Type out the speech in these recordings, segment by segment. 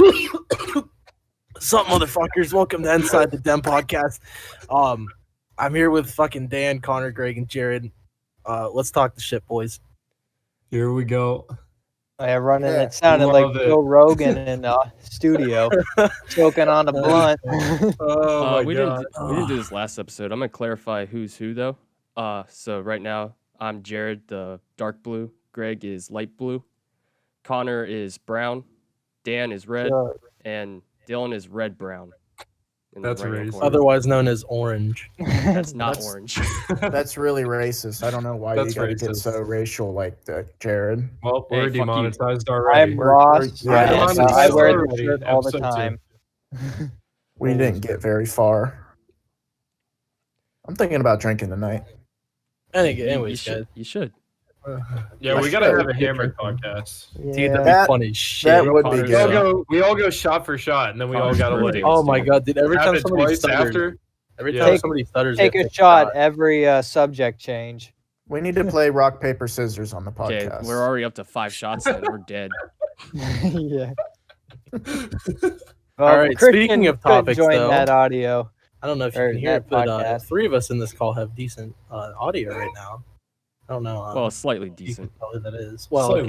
What's up, motherfuckers? Welcome to Inside the Den podcast. I'm here with fucking Dan, Connor, Greg, and Jared. Let's talk the shit, boys. Here we go. It sounded like Joe Rogan in studio, choking on a blunt. We didn't do this last episode. I'm gonna clarify who's who though. So right now I'm Jared, the dark blue. Greg is light blue. Connor is brown. Dan is red, and Dylan is red brown. That's racist. Otherwise known as orange. That's not orange. That's really racist. I don't know why you gotta get so racial like that, Jared. Well, we're demonetized I'm already. Ross. I wear the already. shirt all the time. We didn't get very far. I'm thinking about drinking tonight. Anyways, guys. You should. Yeah, we gotta have a hammer podcast. Dude, that'd be funny shit. That would be good. We all go shot for shot, and then we all gotta like. Oh my god, dude! Every time somebody stutters, take a shot every subject change. We need to play rock paper scissors on the podcast. Okay, we're already up to 5 shots, and we're dead. Yeah. All right. Speaking of topics, join that audio. I don't know if you can hear it, but 3 of us in this call have decent audio right now. I don't know. Well, slightly decent. Probably that is. Well,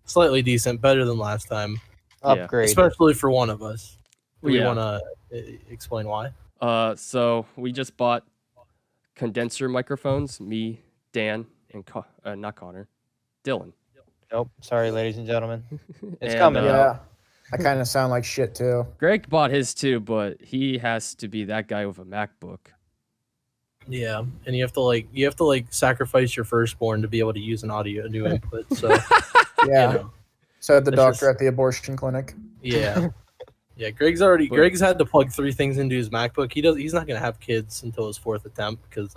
slightly decent, better than last time. Upgrade, especially for one of us. You want to explain why? So we just bought condenser microphones. Me, Dan, and not Connor, Dylan. Nope. Sorry, ladies and gentlemen. It's And, coming. Yeah, I kind of sound like shit too. Greg bought his too, but he has to be that guy with a MacBook. Yeah, and you have to sacrifice your firstborn to be able to use an audio new input. So yeah, so the doctor at the abortion clinic. Yeah, yeah. Greg's had to plug 3 things into his MacBook. He's not gonna have kids until his 4th attempt because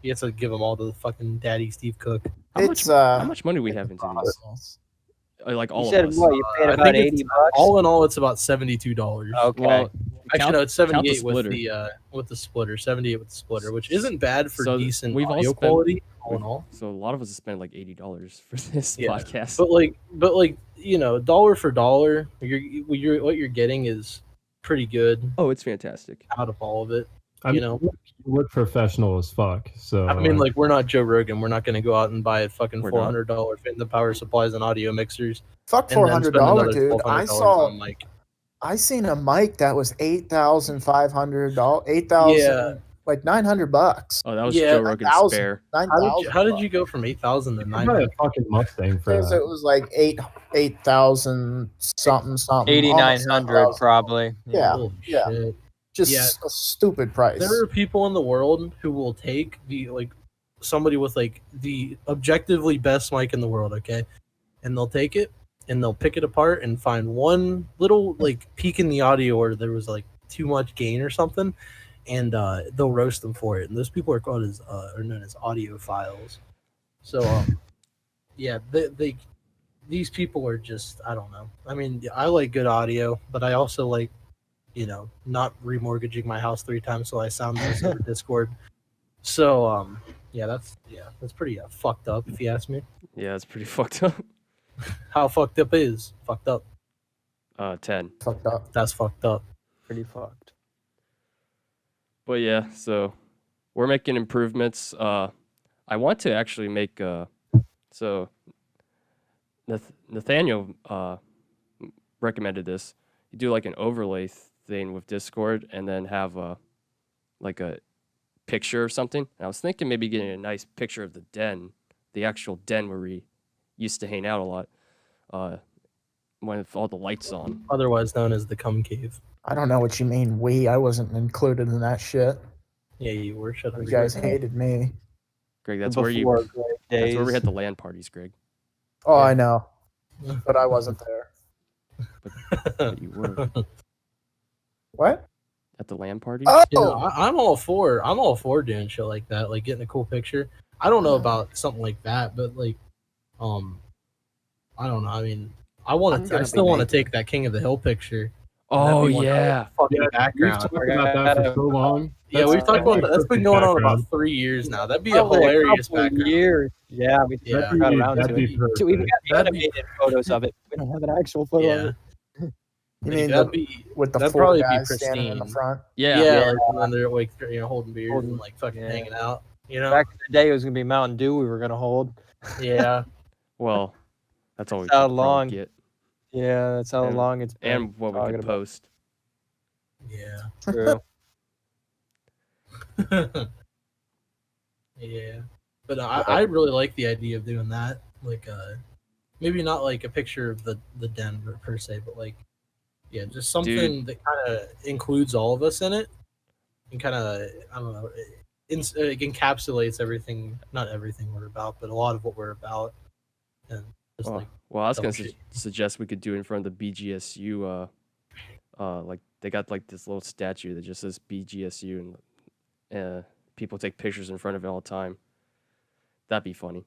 he has to give them all to the fucking daddy Steve Cook. How much money we have into these? Like all you said of us. what? You paid about $80. All in all, it's about $72. Okay. Well, actually, no, it's 78 with the splitter. 78 with the splitter, which isn't bad for decent audio quality. All in all, so a lot of us spend like $80 for this podcast. But dollar for dollar, what you're getting is pretty good. Oh, it's fantastic. Out of all of it, you look professional as fuck. So I mean, we're not Joe Rogan. We're not going to go out and buy a fucking $400 fit in the power supplies and audio mixers. Fuck $400, dude. I seen a mic that was $8,500, $8,000, like $900. Oh, that was Joe Rogan's spare. How did you go from 8,000 to 9,000? A fucking Mustang for that. It was like 8,000 something. 8,900 probably. Yeah. Just a stupid price. There are people in the world who will take somebody with the objectively best mic in the world, okay, and they'll take it and they'll pick it apart and find one little peak in the audio where there was too much gain or something, and they'll roast them for it. And those people are known as audiophiles. So these people are just, I don't know. I mean, I like good audio, but I also like, not remortgaging my house 3 times so I sound nice over Discord. So that's pretty fucked up if you ask me. Yeah, it's pretty fucked up. How fucked up is fucked up? 10. Fucked up. That's fucked up. Pretty fucked. But yeah, so we're making improvements. I want to actually make so Nathaniel recommended this. You do an overlay thing with Discord and then have a picture or something. And I was thinking maybe getting a nice picture of the den, the actual den where we used to hang out a lot, with all the lights on. Otherwise known as the cum cave. I don't know what you mean. I wasn't included in that shit. Yeah, you were. Shut up. You guys hated me. Greg, that's where we had the LAN parties, Greg. Oh, yeah. I know, but I wasn't there. But you were. What? At the LAN party? Oh, I'm all for doing shit like that, getting a cool picture. I don't know about something like that, but I don't know. I mean, I still want to take that King of the Hill picture. Oh yeah. Background. We've talked about that for so long. Yeah, we've talked about that. That's been going on about 3 years now. That'd be a hilarious background. Years. Yeah, we got around to it. So we got animated photos of it. We don't have an actual photo of it. You Like, mean that'd be with the that'd 4 probably be guys standing in the pristine. front? Yeah. Like, and then they're like holding beers and like fucking hanging out. You know, Back in the day, it was gonna be Mountain Dew we were gonna hold. yeah. Well, that's all we That's how could long- probably get. Yeah, that's how And- long it's been. And what we talking could about. post. Yeah. True. Yeah. But I really like the idea of doing that. Like, maybe not like a picture of the den per se, but like, yeah, just something that kind of includes all of us in it, and kind of, I don't know, it encapsulates everything. Not everything we're about, but a lot of what we're about. And just Well, like, well, I was gonna double shit. suggest we could do it in front of the BGSU. Like they got like this little statue that just says BGSU, and people take pictures in front of it all the time. That'd be funny.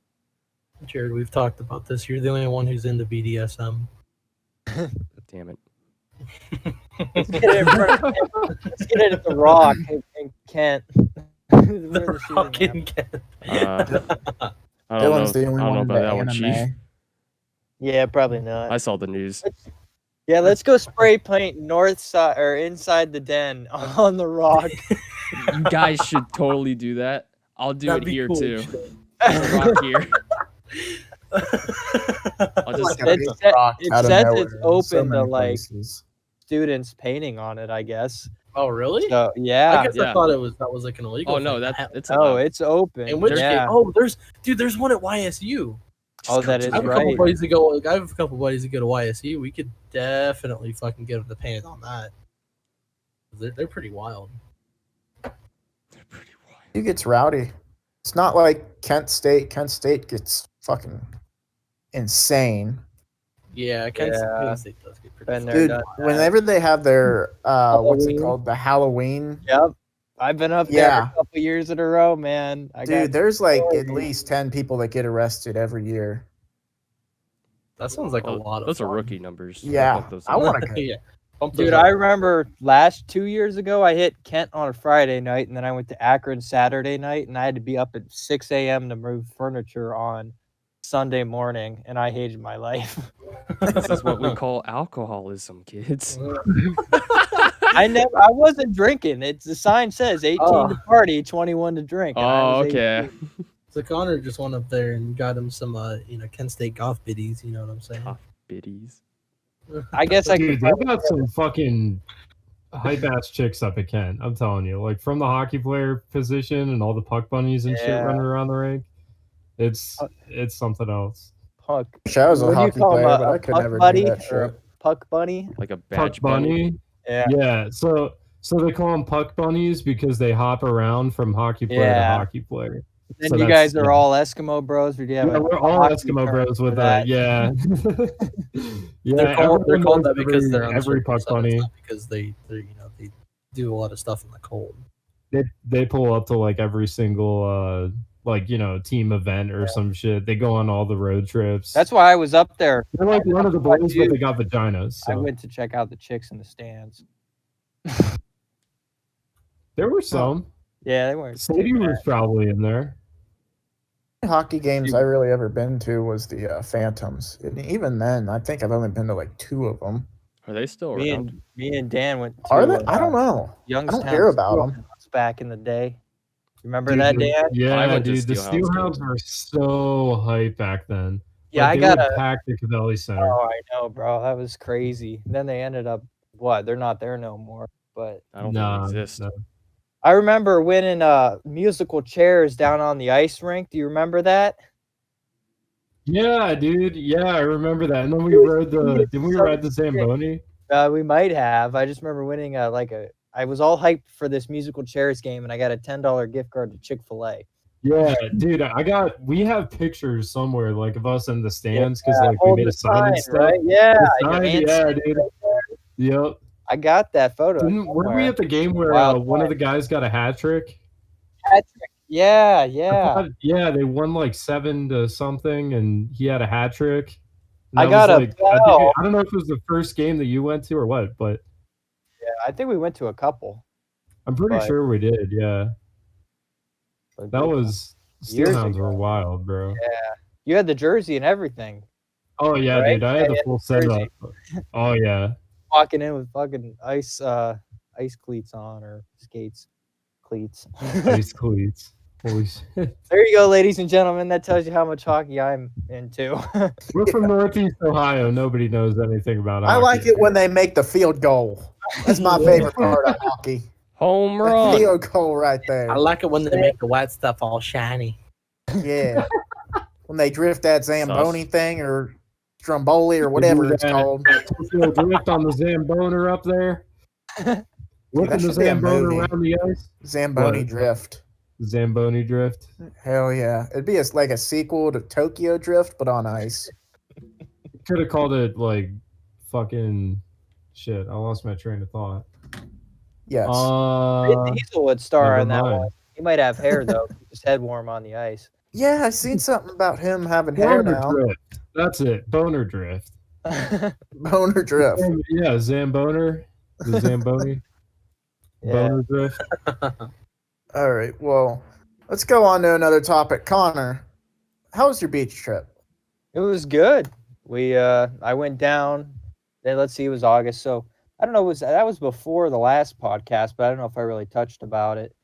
Jared, we've talked about this. You're the only one who's into BDSM. Damn it. Let's get it at the Rock and Kent. The fucking Kent. I don't know. Dylan's the only I don't one know in about the that one, Chief. anime. Yeah, probably not. I saw the news. Yeah, let's go spray paint Northside or inside the den on the Rock. You guys should totally do that. I'll do That'd it be here cool. too. The Rock here. I'll just Like a big rock it out of says nowhere it's in open so to, many like, places. Students painting on it, I guess. Oh, really? So I yeah. guess I Yeah. thought that was like an illegal. Oh no, thing. it's Oh, allowed. it's open. In which yeah. case, there's one at YSU. Oh, that Just is I have a right. couple buddies that go. I have a couple buddies that go to YSU. We could definitely fucking get them to paint on that. They're pretty wild. They're pretty wild. It gets rowdy. It's not like Kent State. Kent State gets fucking insane. Yeah, Kent State does get pretty. Been fun. there, Dude, done that. whenever they have their what's it Halloween. called? The Halloween. Yep. I've been up there Yeah. a couple years in a row, man. Dude, there's like at stories. least 10 people that get arrested every year. That sounds like a lot of. Those are fun. rookie numbers. Yeah, Bump those I up. want to. Yeah. Bump those Dude, up. I remember 2 years ago, I hit Kent on a Friday night, and then I went to Akron Saturday night, and I had to be up at 6 a.m. to move furniture on Sunday morning, and I hated my life. This is what we call alcoholism, kids. I wasn't drinking. The sign says 18 to party, 21 to drink. and I Oh, was okay. 18. So Connor just went up there and got him some, Kent State golf biddies. You know what I'm saying? Golf biddies. I guess I Dude, could. they got some fucking hype ass chicks up at Kent. I'm telling you, like from the hockey player position and all the puck bunnies and shit Yeah. running around the rink. It's something else. Puck. wish I was a What do you hockey call 'em, player, a but I could puck never buddy do that or a shit. puck bunny? Like a Puck badge bunny. Yeah. Yeah. So they call them puck bunnies because they hop around from hockey player to Yeah. hockey player. Then So you that's- guys are yeah. all Eskimo bros, or do you have Yeah, a we're all hockey Eskimo term bros for with that? yeah. Yeah, they're called everyone that knows because they're every puck uncircumcised, bunny. not because they do a lot of stuff in the cold. They pull up to like every single team event or some shit. They go on all the road trips. That's why I was up there. They're like one of the What boys, dude? but they got vaginas. I So. went to check out the chicks in the stands. There were some. Yeah, they weren't. Sadie was probably in there. Hockey games I really ever been to was the Phantoms. And even then, I think I've only been to like 2 of them. Are they still Me around? and Dan went to Are they? I don't know. Youngstown hear about 'em. Steelhouse back in the day. Remember Dude, that, Dan? Yeah, I went to dude. The Steelhouse Steelhouse were so hype back then. Yeah, Like, I they would got a. pack the Cavelli Center. Oh, I know, bro. That was crazy. Then they ended up what? They're not there no more. But I don't Nah, think they exist. no. I remember winning musical chairs down on the ice rink. Do you remember that? Yeah, dude. Yeah, I remember that. And then we rode the. Didn't we ride the Zamboni? We might have. I just remember winning I was all hyped for this musical chairs game, and I got a $10 gift card to Chick-fil-A. Yeah, dude. We have pictures somewhere like of us in the stands because like we Hold made the a sign and stuff. right? Yeah, The your sign, hand yeah, sign dude. right there. Yep. I got that photo. Were we somewhere. at the game where Wild one of time. the guys got a hat trick? Patrick. Yeah, I yeah. thought- yeah, they won like 7 to something, and he had a hat trick. And I that got was, a bell. I don't know if it was the first game that you went to or what, but Yeah, I think we went to a couple. I'm pretty But- sure we did. Yeah, But that was Years Steelhounds ago. were wild, bro. you had the jersey and everything. Oh yeah, Right? dude, I had Yeah, the full setup. Oh yeah, walking in with fucking ice cleats on or skates cleats. Ice cleats. Holy shit. There you go, ladies and gentlemen. That tells you how much hockey I'm into. We're from Northeast Ohio. Nobody knows anything about hockey. I like it when they make the field goal. That's my favorite part of hockey. Home That run. field goal right there. I like it when they make the white stuff all shiny. Yeah. When they drift that Zamboni thing or Stromboli or whatever it's called. Drift on the Zamboner up there. Whipping the should be a Zamboner movie. around the ice. Zamboni What? Drift. Zamboni Drift. Hell yeah. It'd be like a sequel to Tokyo Drift, but on ice. Could have called it like fucking shit. I lost my train of thought. Yes. Vin Diesel would star never in that mind. one. He might have hair though. Keep his head warm on the ice. Yeah, I seen something about him having hair Boner now. Drift. That's it. Boner Drift. Boner Drift. Yeah, Zamboner. The Zamboni. Yeah. Boner Drift. All right. Well, let's go on to another topic. Connor, how was your beach trip? It was good. I went down. Then let's see, it was August. So I don't know. That was before the last podcast, but I don't know if I really touched about it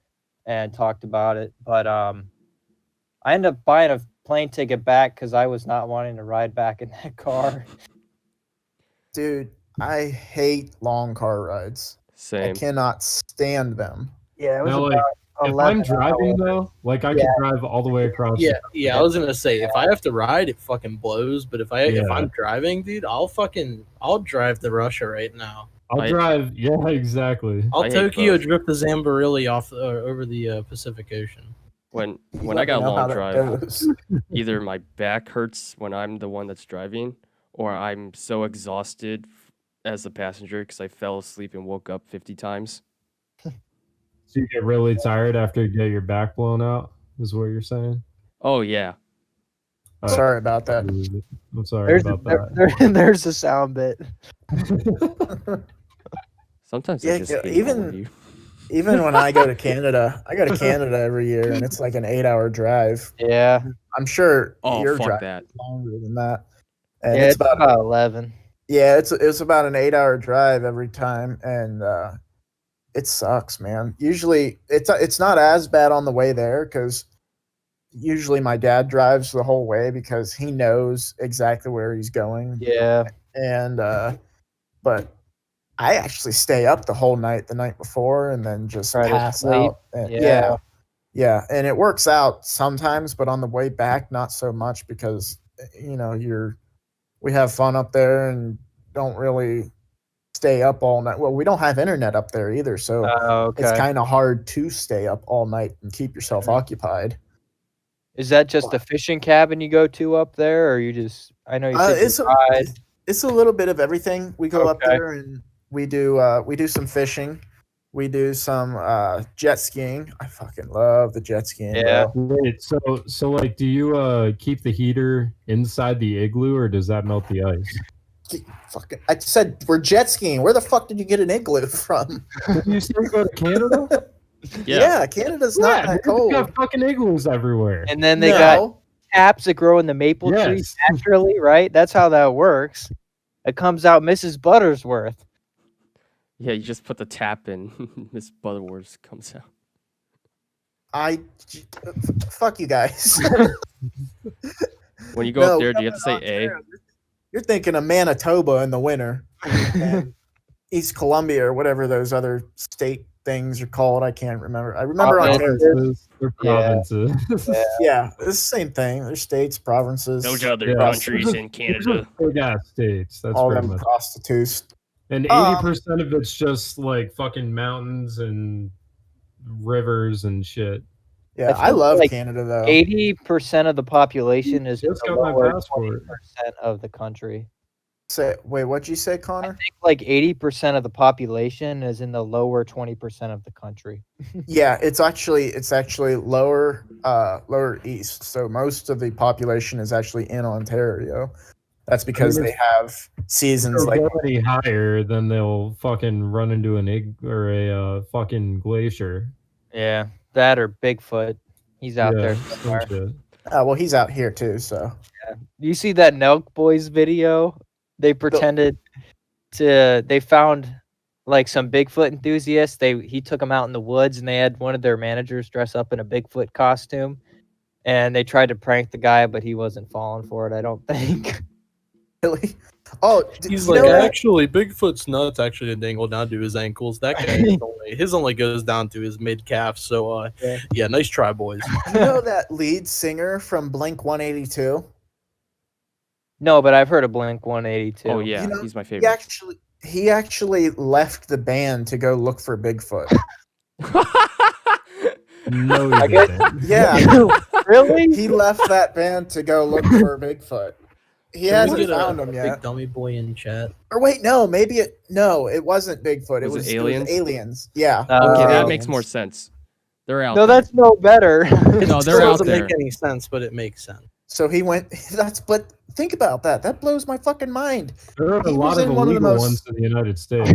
and talked about it. But I ended up buying a plane ticket back because I was not wanting to ride back in that car. Dude, I hate long car rides. I Same. cannot stand them. Yeah, it was Now, about like, if 11 I'm driving hours. though, like I could drive all the way across. Yeah. I was gonna say if I have to ride, it fucking blows. But if Yeah. I'm driving, dude, I'll drive to Russia right now. I'll drive. Yeah, exactly. I'll I hate Tokyo both. drift the Zamborelli off over the Pacific Ocean. When You I let got me know how long that drive, goes. either my back hurts when I'm the one that's driving, or I'm so exhausted as the passenger because I fell asleep and woke up 50 times. So you get really tired after you get your back blown out, is what you're saying? Oh yeah. Sorry about that. I'm sorry about that. There's a sound bit. Sometimes Yeah, I just yeah, hate even- all of you. Even when I go to Canada, I go to Canada every year, and it's like an 8-hour drive. Yeah. I'm sure Oh your fuck drive that. is longer than that. And Yeah, it's about 11. it's about an 8-hour drive every time, and it sucks, man. Usually, it's not as bad on the way there because usually my dad drives the whole way because he knows exactly where he's going. Yeah. And but I actually stay up the whole night the night before and then just Try to pass sleep. out. And, Yeah. yeah, and it works out sometimes, but on the way back, not so much because we have fun up there and don't really stay up all night. Well, we don't have internet up there either, so Okay. it's kind of hard to stay up all night and keep yourself occupied. Is that just the fishing cabin you go to up there, or you just? I know you said It's you a, ride. it's a little bit of everything. We go up Okay. there and we do some fishing. We do some jet skiing. I fucking love the jet skiing. Yeah. Bro. Wait, so like, do you keep the heater inside the igloo, or does that melt the ice? Fucking, I said we're jet skiing. Where the fuck did you get an igloo from? Did you say go to Canada? Yeah, Canada's not that cold. They got fucking igloos everywhere. And then they got No. taps that grow in the maple trees naturally, right? That's how that works. It comes out Mrs. Buttersworth. Yeah, you just put the tap in. Miss Butterworth comes out. Fuck you guys. When you go up there, do you have to say A? You're thinking of Manitoba in the winter. And East Columbia or whatever those other state things are called. I can't remember. I remember Ontario. Provinces. They're provinces. Yeah, it's the same thing. They're states, provinces. Those other Yeah. countries in Canada. Big ass states. That's all pretty them much. prostitutes. And 80% of it's just like fucking mountains and rivers and shit. Yeah, I I feel love like Canada though. 80% of the population is in Just the got my lower passport. 20% of the country. Wait, what'd you say, I Connor? think like 80% of the population is in the lower 20% of the country. Yeah, it's actually lower east. So most of the population is actually in Ontario. That's because they have seasons If like they go any higher, then they'll fucking run into an egg or a fucking glacier. Yeah, that or Bigfoot. He's out there some somewhere. shit. well, he's out here too. So You see that Nelk Boys video? They pretended they found like some Bigfoot enthusiasts. He took them out in the woods, and they had one of their managers dress up in a Bigfoot costume, and they tried to prank the guy, but he wasn't falling for it, I don't think. Really? Oh, He's you like, know what? actually, Bigfoot's nuts actually dangle down to his ankles. That guy, his only goes down to his mid calf. So, yeah, nice try, boys. You know that lead singer from Blink 182? No, but I've heard of Blink 182. Oh yeah, You know, he's my He favorite. actually left the band to go look for Bigfoot. No, I you guess- didn't. Yeah, Really? he left that band to go look for Bigfoot. He Can we hasn't get found a him big yet. dummy boy in chat. Or wait, no, it wasn't Bigfoot. Was it It aliens? was aliens. Yeah. Okay, that aliens. makes more sense. They're out. No, there. that's no better. No, It they're out doesn't there. make any sense, but it makes sense. So he went. But think about that. That blows my fucking mind. There are a He was lot of in one of the illegal most- ones in the United States.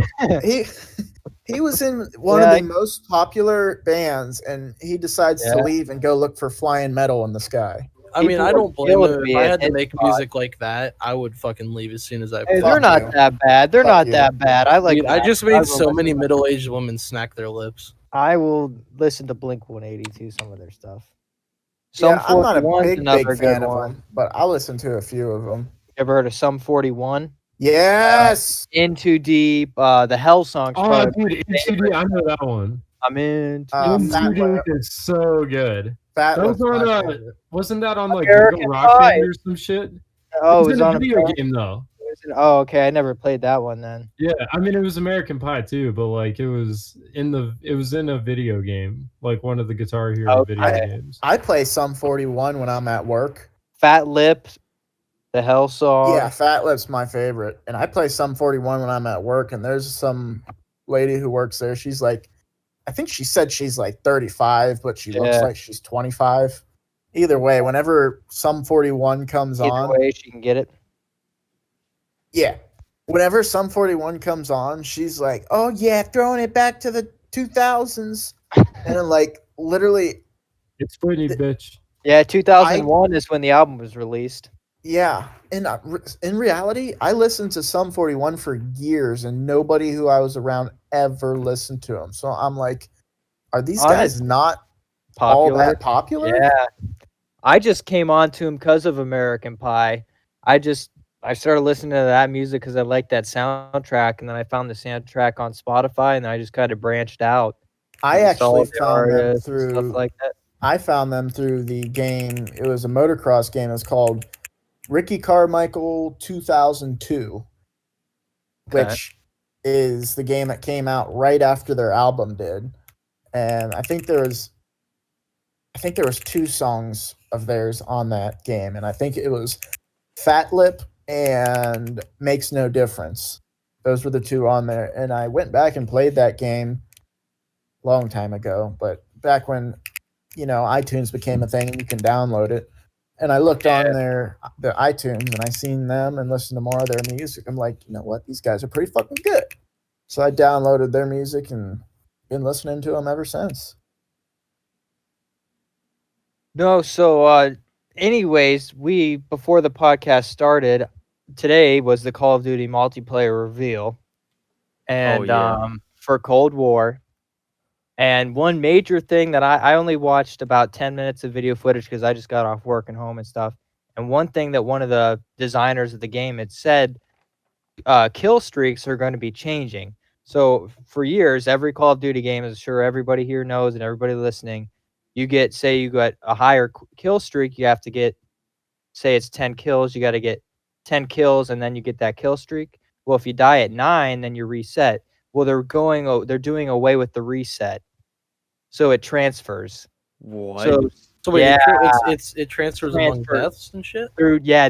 He was in one Yeah, of the most popular bands, and he decides to Yeah. leave and go look for flying metal in the sky. I mean, People I don't blame killed him. me If I at had to his make spot. music like that, I would fucking leave as soon as I. Hey, Fuck they're not you. that bad. They're Fuck not you. that bad. I like. Dude, I that. just I made will so listen- many middle-aged women smack their lips. I will listen to Blink 182, some of their stuff. Some Yeah, I'm not a 41's big another fan good of one. them, but I listen to a few of them. Ever heard of Some 41? Yes. Into Deep, the Hell song's Oh, probably dude, HCD, I know that one. I'm in. Fat HCD Lip. is so good. Fat That was Lip's my on, favorite. wasn't that on like American Little Rock Pie. Band or some shit? Oh, it it was was in a on video a game though. Oh, okay. I never played that one then. Yeah, I mean it was American Pie too, but like it was in a video game, like one of the Guitar Hero Okay. video games. I play Sum 41 when I'm at work. Fat Lip, the Hell song. Yeah, Fat Lip's my favorite, and I play Sum 41 when I'm at work. And there's some lady who works there. She's like, I think she said she's like 35, but she looks Yeah. like she's 25. Either way, whenever Sum 41 comes Either on, way, she can get it. yeah, whenever Sum 41 comes on, she's like, "Oh yeah, throwing it back to the 2000s," and then, like literally, It's Britney, bitch. Yeah, 2001 is when the album was released. yeah. And in reality, I listened to Sum 41 for years, and nobody who I was around ever listened to them. So I'm like, are these guys not all Popular. that popular? Yeah. I just came on to him because of American Pie. I started listening to that music because I liked that soundtrack, and then I found the soundtrack on Spotify, and then I just kind of branched out. I and saw actually the found them artists and through. stuff like that. I found them through the game. It was a motocross game. It was called Ricky Carmichael 2002, Okay. which is the game that came out right after their album did. And I think there was two songs of theirs on that game, and I think it was Fat Lip and Makes No Difference. Those were the two on there. And I went back and played that game a long time ago, but back when iTunes became a thing and you can download it. And I looked on the iTunes and I seen them and listened to more of their music. I'm like, you know what? These guys are pretty fucking good. So I downloaded their music and been listening to them ever since. No, so anyways, before the podcast started, today was the Call of Duty multiplayer reveal. And yeah. For Cold War. And one major thing that I only watched about 10 minutes of video footage because I just got off work and home and stuff. And one thing that one of the designers of the game had said, kill streaks are going to be changing. So for years, every Call of Duty game, as sure everybody here knows and everybody listening, you got a higher kill streak, you have to get, say it's 10 kills, you got to get 10 kills and then you get that kill streak. Well, if you die at 9, then you reset. Well, they're doing away with the reset, so it transfers. What? So wait, Yeah. it transfers among deaths and shit.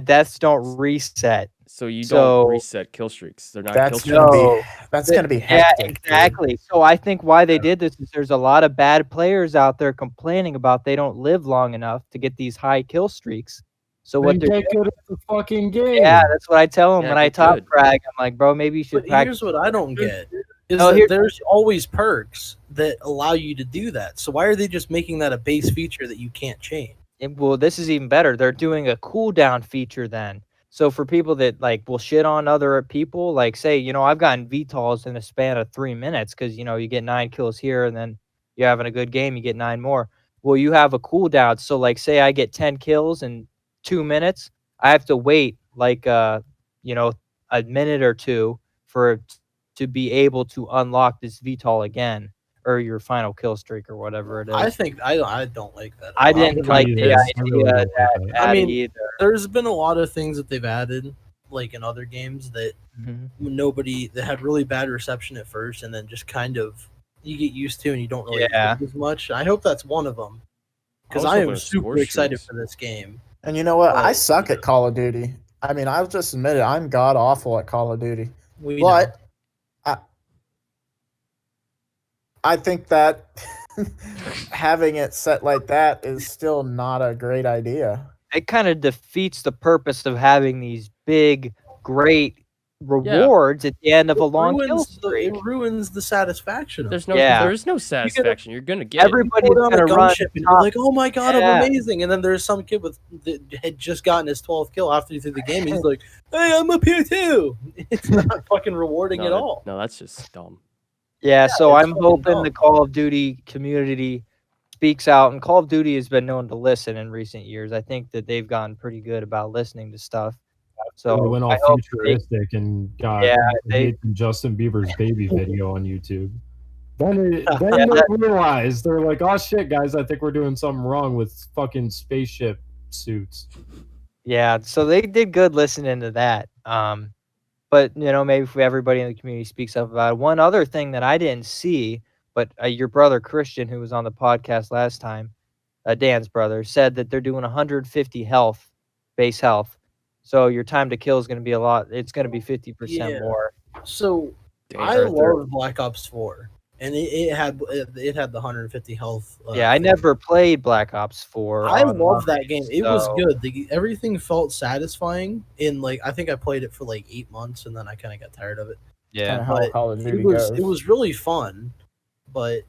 Deaths don't reset. So you So- don't reset kill streaks. They're not kill That's streaks. gonna be Yeah, hectic. dude. exactly. So I think why they did this is there's a lot of bad players out there complaining about they don't live long enough to get these high kill streaks. So what Then they're get good at the fucking game. yeah, that's what I tell them Yeah, when I get top good. frag. I'm like, bro, maybe you should But practice. here's what I don't get: is No, that here- there's always perks that allow you to do that. So why are they just making that a base feature that you can't change? Well, this is even better. They're doing a cooldown feature then. So for people that like will shit on other people, like say, I've gotten VTOLs in a span of 3 minutes because you get 9 kills here and then you're having a good game, you get 9 more. Well, you have a cooldown. So like say I get 10 kills in 2 minutes, I have to wait like a minute or two for to be able to unlock this VTOL again or your final kill streak or whatever it is. I think I don't like that. I didn't like the idea that I mean, either. There's been a lot of things that they've added, like in other games that that had really bad reception at first, and then just kind of you get used to and you don't really think as much. I hope that's one of them because I am super excited for this game. And you know what? I suck at Call of Duty. I mean, I'll just admit it. I'm god awful at Call of Duty. But I think that having it set like that is still not a great idea. It kind of defeats the purpose of having these big, great rewards at the end of a long kill streak. It ruins the satisfaction. There's no satisfaction. You're gonna get everybody's gonna run and you're like, oh my god, I'm amazing. And then there's some kid that had just gotten his 12th kill after through the game. He's like, hey, I'm up here too. It's not fucking rewarding at all. No, that's just dumb. Yeah, so I'm hoping the Call of Duty community speaks out, and Call of Duty has been known to listen in recent years. I think that they've gotten pretty good about listening to stuff. So we went all futuristic and got Justin Bieber's baby video on YouTube. Then they realized, they're like, oh shit, guys, I think we're doing something wrong with fucking spaceship suits. Yeah, so they did good listening to that. But maybe if everybody in the community speaks up about it. One other thing that I didn't see, but your brother Christian, who was on the podcast last time, Dan's brother, said that they're doing 150 base health. So your time to kill is going to be a lot. It's going to be 50% more. So I love Black Ops 4, and it had the 150 health. I never played Black Ops 4. I love that game. It was good. Everything felt satisfying. I think I played it for like 8 months, and then I kind of got tired of it. Yeah, it was really fun, but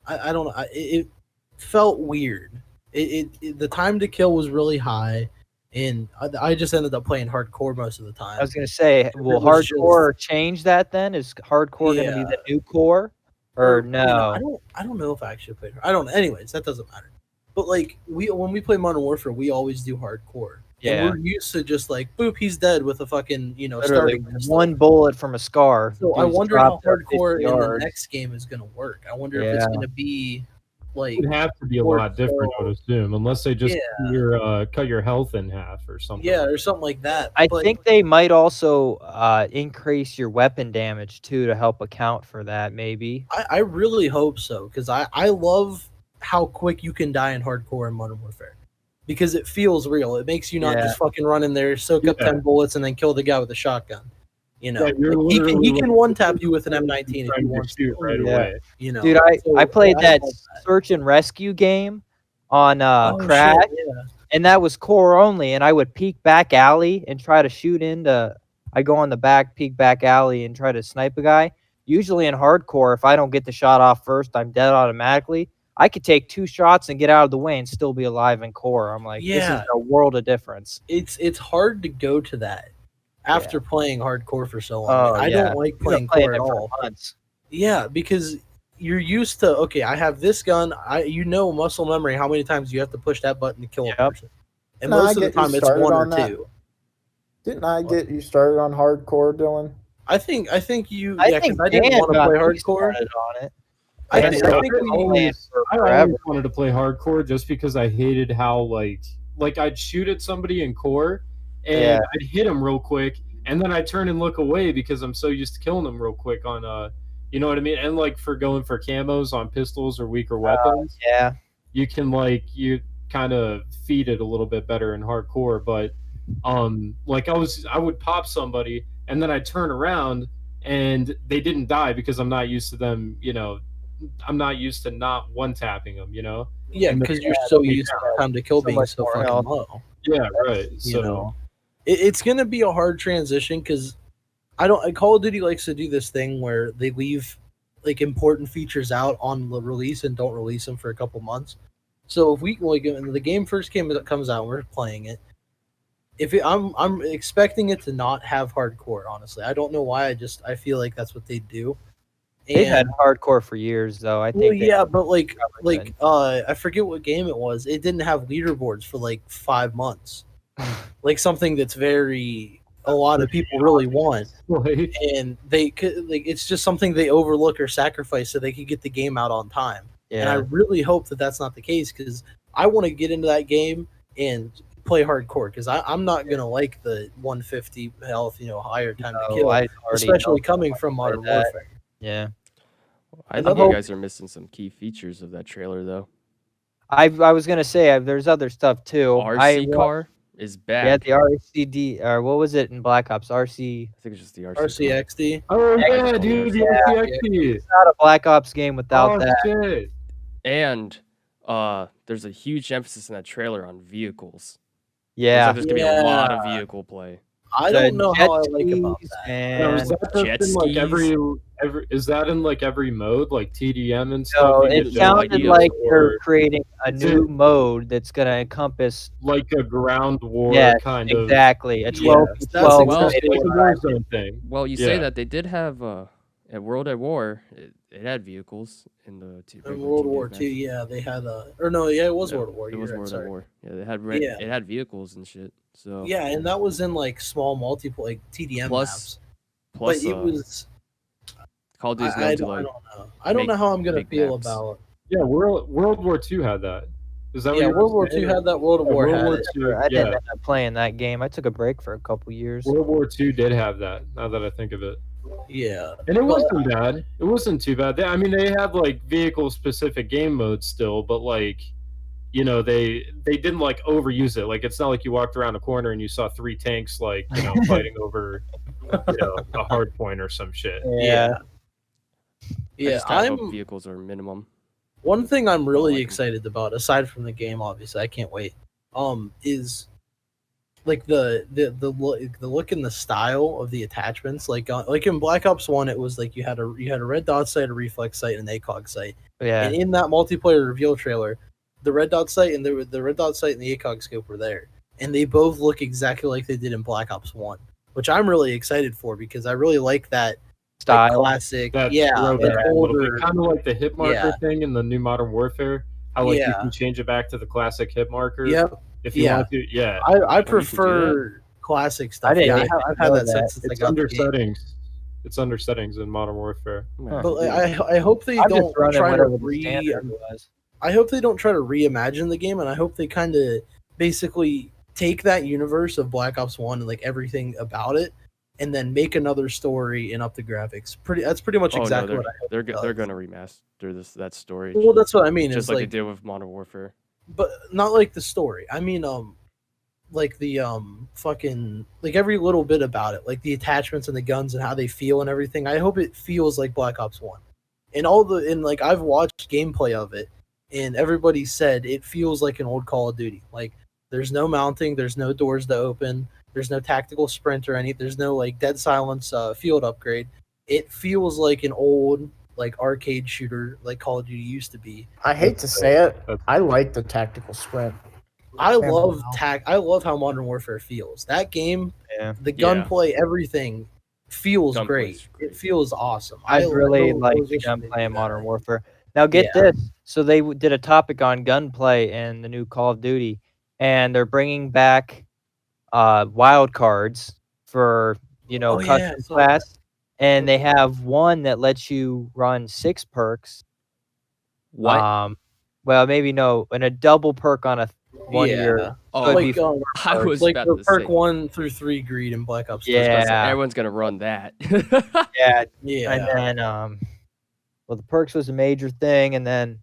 I don't know. It felt weird. The time to kill was really high. And I just ended up playing hardcore most of the time. I was gonna say, will hardcore change that then? Is hardcore gonna be the new core, or no? I don't know if I actually played. I don't know. Anyways, that doesn't matter. But like when we play Modern Warfare, we always do hardcore. Yeah, and we're used to just like boop, he's dead with a fucking starting one bullet from a scar. So I wonder how hardcore in the next game is gonna work. I wonder if it's gonna be. Like, it would have to be a lot different, I would assume, unless they just cut your health in half or something. Yeah, or something like that. I think they might also increase your weapon damage too to help account for that. Maybe. I really hope so, because I love how quick you can die in hardcore in Modern Warfare, because it feels real. It makes you not just fucking run in there, soak up 10 bullets, and then kill the guy with a shotgun. He can one tap you with an M19 if you want to right away. Dude, I played that search and rescue game on Crash, and that was core only. And I would peek back alley and try to shoot into. I go on the back, peek back alley, and try to snipe a guy. Usually in hardcore, if I don't get the shot off first, I'm dead automatically. I could take 2 shots and get out of the way and still be alive in core. I'm like, this is a world of difference. It's hard to go to that. After playing hardcore for so long, I don't like playing core at all. Yeah, because you're used to I have this gun. Muscle memory how many times you have to push that button to kill a person, and most of the time it's 1 or 2. Didn't I get you started on hardcore, Dylan? I think you. I didn't want to play hardcore. On it. I always wanted to play hardcore just because I hated how like I'd shoot at somebody in core. And I'd hit him real quick, and then I'd turn and look away because I'm so used to killing them real quick on you know what I mean? And like for going for camos on pistols or weaker weapons, you can you kind of feed it a little bit better in hardcore. But I would pop somebody, and then I'd turn around, and they didn't die because I'm not used to them. I'm not used to not one tapping them. Yeah, because you're so used to time to kill being so fucking low. Yeah, right. So. It's gonna be a hard transition because Call of Duty likes to do this thing where they leave like important features out on the release and don't release them for a couple months. So if when the game first comes out, and we're playing it. I'm expecting it to not have hardcore. Honestly, I don't know why. I feel like that's what they do. They've had hardcore for years, though. I think. Yeah, but like good. I forget what game it was. It didn't have leaderboards for like 5 months. Like something that's a lot of people really want, and they could like it's just something they overlook or sacrifice so they could get the game out on time. Yeah. And I really hope that that's not the case because I want to get into that game and play hardcore because I'm not gonna like the 150 health, higher time to kill, especially coming from Modern Warfare. Yeah. I think you guys are missing some key features of that trailer, though. I was gonna say there's other stuff too. RC car is back. Yeah, the RCD or what was it in Black Ops? RC. I think it's just the RCXD. Oh yeah, dude, the RCXD. It's not a Black Ops game without that. Shit. And there's a huge emphasis in that trailer on vehicles. Yeah, there's gonna be a lot of vehicle play. I don't know how I like about that. And is that jet in like skis? is that in like every mode, like TDM and stuff? so You it get sounded ideas, like they're or creating a is new it mode that's gonna encompass. like a ground war kind of. Exactly. A 12 Yes, v 12 well, It's like a Warzone thing. Well, you say that they did have at World at War, it had vehicles in the In World War II, yeah, they had it was World War. It was World at War. Yeah, they had it had vehicles and shit. So yeah, and that was in like small multiple like TDM maps. Plus, but it was Call of Duty's I known to don't like. know. I don't know how I'm gonna feel maps. about. Yeah, World War II had that. Is that what Yeah, you World War II had that. World War World had War it. II, I didn't end up playing that game. I took a break for a couple years. World War II did have that. Now that I think of it. Yeah, And it wasn't bad. It wasn't too bad. I mean, they had like vehicle-specific game modes still, but like, they didn't like overuse it. Like, it's not like you walked around a corner and you saw 3 tanks like fighting over a hard point or some shit. Yeah. Yeah, I hope vehicles are minimum. One thing I'm really excited about, aside from the game, obviously, I can't wait. Is like the look and the style of the attachments. Like in Black Ops 1, it was like you had a red dot sight, a reflex sight, and an ACOG sight. Yeah. And in that multiplayer reveal trailer, the red dot sight and the red dot sight and the ACOG scope were there, and they both look exactly like they did in Black Ops 1, which I'm really excited for because I really like that style, classic, older, kind of like the hit marker thing in the new Modern Warfare. How like you can change it back to the classic hit marker. Yep. If you want to, yeah. I prefer classic stuff. I've had that since it's under settings. It's under settings in Modern Warfare. But I hope they don't try to I hope they don't try to reimagine the game, and I hope they kind of basically take that universe of Black Ops 1 and like everything about it, and then make another story and up the graphics. That's pretty much exactly what I hope. They're gonna remaster that story. Well, that's what I mean. Just like they did with Modern Warfare. But not like the story. I mean, like the fucking like every little bit about it, like the attachments and the guns and how they feel and everything. I hope it feels like Black Ops 1, and like I've watched gameplay of it, and everybody said it feels like an old Call of Duty. Like there's no mounting, there's no doors to open, there's no tactical sprint or there's no like dead silence field upgrade. It feels like an old like arcade shooter like Call of Duty used to be. I hate to say it, I like the tactical sprint. I love how Modern Warfare feels. That game, the gunplay, everything feels great. It feels awesome. I really like the gunplay in Modern Warfare. Now get this. So they did a topic on gunplay in the new Call of Duty, and they're bringing back wild cards for custom class. And they have one that lets you run 6 perks. What? Well, maybe no, and a double perk on a one year. Oh, like, I was like about the to perk say. 1 through 3 greed in Black Ops 2. Yeah, everyone's gonna run that. yeah. And then, well, the perks was a major thing, and then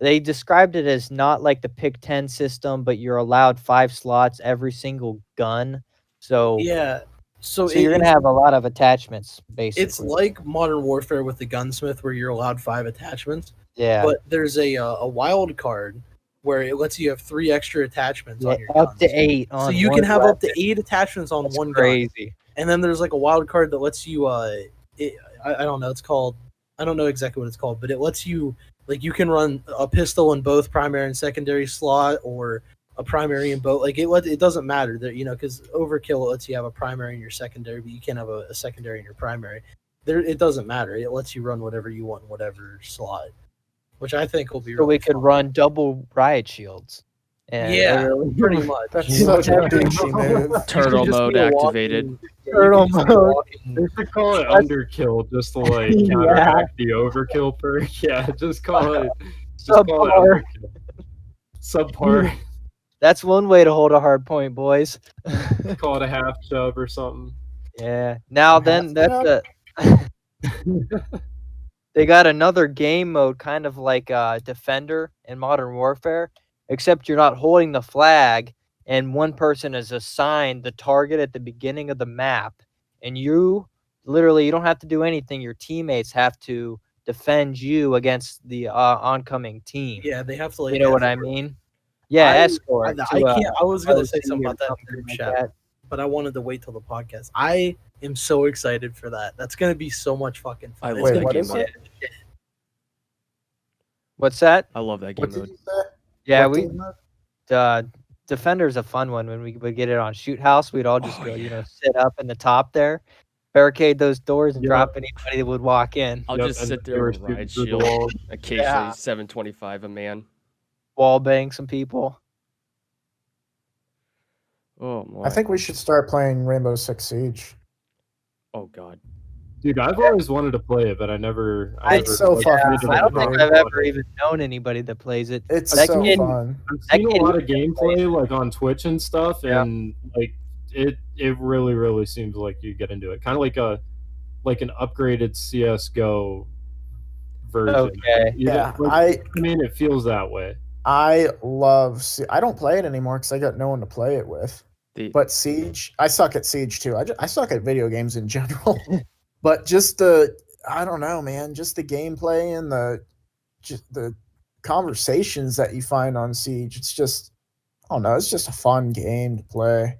they described it as not like the pick 10 system, but you're allowed 5 slots every single gun. So yeah. So you're gonna have a lot of attachments, basically. It's like Modern Warfare with the gunsmith, where you're allowed 5 attachments. Yeah. But there's a wild card where it lets you have 3 extra attachments on your up guns. to 8. So you can have up to 8 attachments on one crazy. gun. And then there's like a wild card that lets you I don't know. It's called. I don't know exactly what it's called, but it lets you like you can run a pistol in both primary and secondary slot, or a primary in both. Like it doesn't matter that because overkill lets you have a primary in your secondary, but you can't have a secondary in your primary. It doesn't matter. It lets you run whatever you want in whatever slot, which I think will be. So really we could fun. run double riot shields. And Yeah, pretty much. That's such a douchey move. Turtle Just mode be a activated. Turtle mode. They should call it underkill just to like Yeah. counteract the overkill perk. Yeah, just call it Subpar. underkill. Subpar. That's one way to hold a hard point, boys. Call it a half chub or something. Yeah. Now then, that's they got another game mode, kind of like Defender in Modern Warfare, except you're not holding the flag, and one person is assigned the target at the beginning of the map, and you don't have to do anything. Your teammates have to defend you against the oncoming team. Yeah, they have to. Like, you know what I mean? Yeah, escort. I can't. I was gonna say OC something or about that in the something group like chat, that. but I wanted to wait till the podcast. I am so excited for that. That's gonna be so much fucking fun. I It's love gonna that what be is game it? mode. What's that? I love that game What did mode. you say? Yeah, What game mode? Defender's a fun one. When we would get it on Shoot House, we'd all just go, sit up in the top there, barricade those doors, and drop anybody that would walk in. I'll just sit there with a riot shield. Occasionally, Yeah. 725 a man. Wall bang some people. Oh my. I think we should start playing Rainbow Six Siege. Oh god. Dude, I've always wanted to play it, but I never. It's so fucking fun. I don't think I've ever even known anybody that plays it. It's That so kid- fun. I've seen kid a lot of even gameplay like on Twitch and stuff, Yeah. and like it really seems like you get into it. Kind of like an upgraded CS:GO version. Okay. Yeah, I mean, it feels that way. I don't play it anymore because I got no one to play it with. But Siege, I suck at Siege too. I suck at video games in general. But just I don't know, man. Just the gameplay and the conversations that you find on Siege. It's just, I don't know. It's just a fun game to play.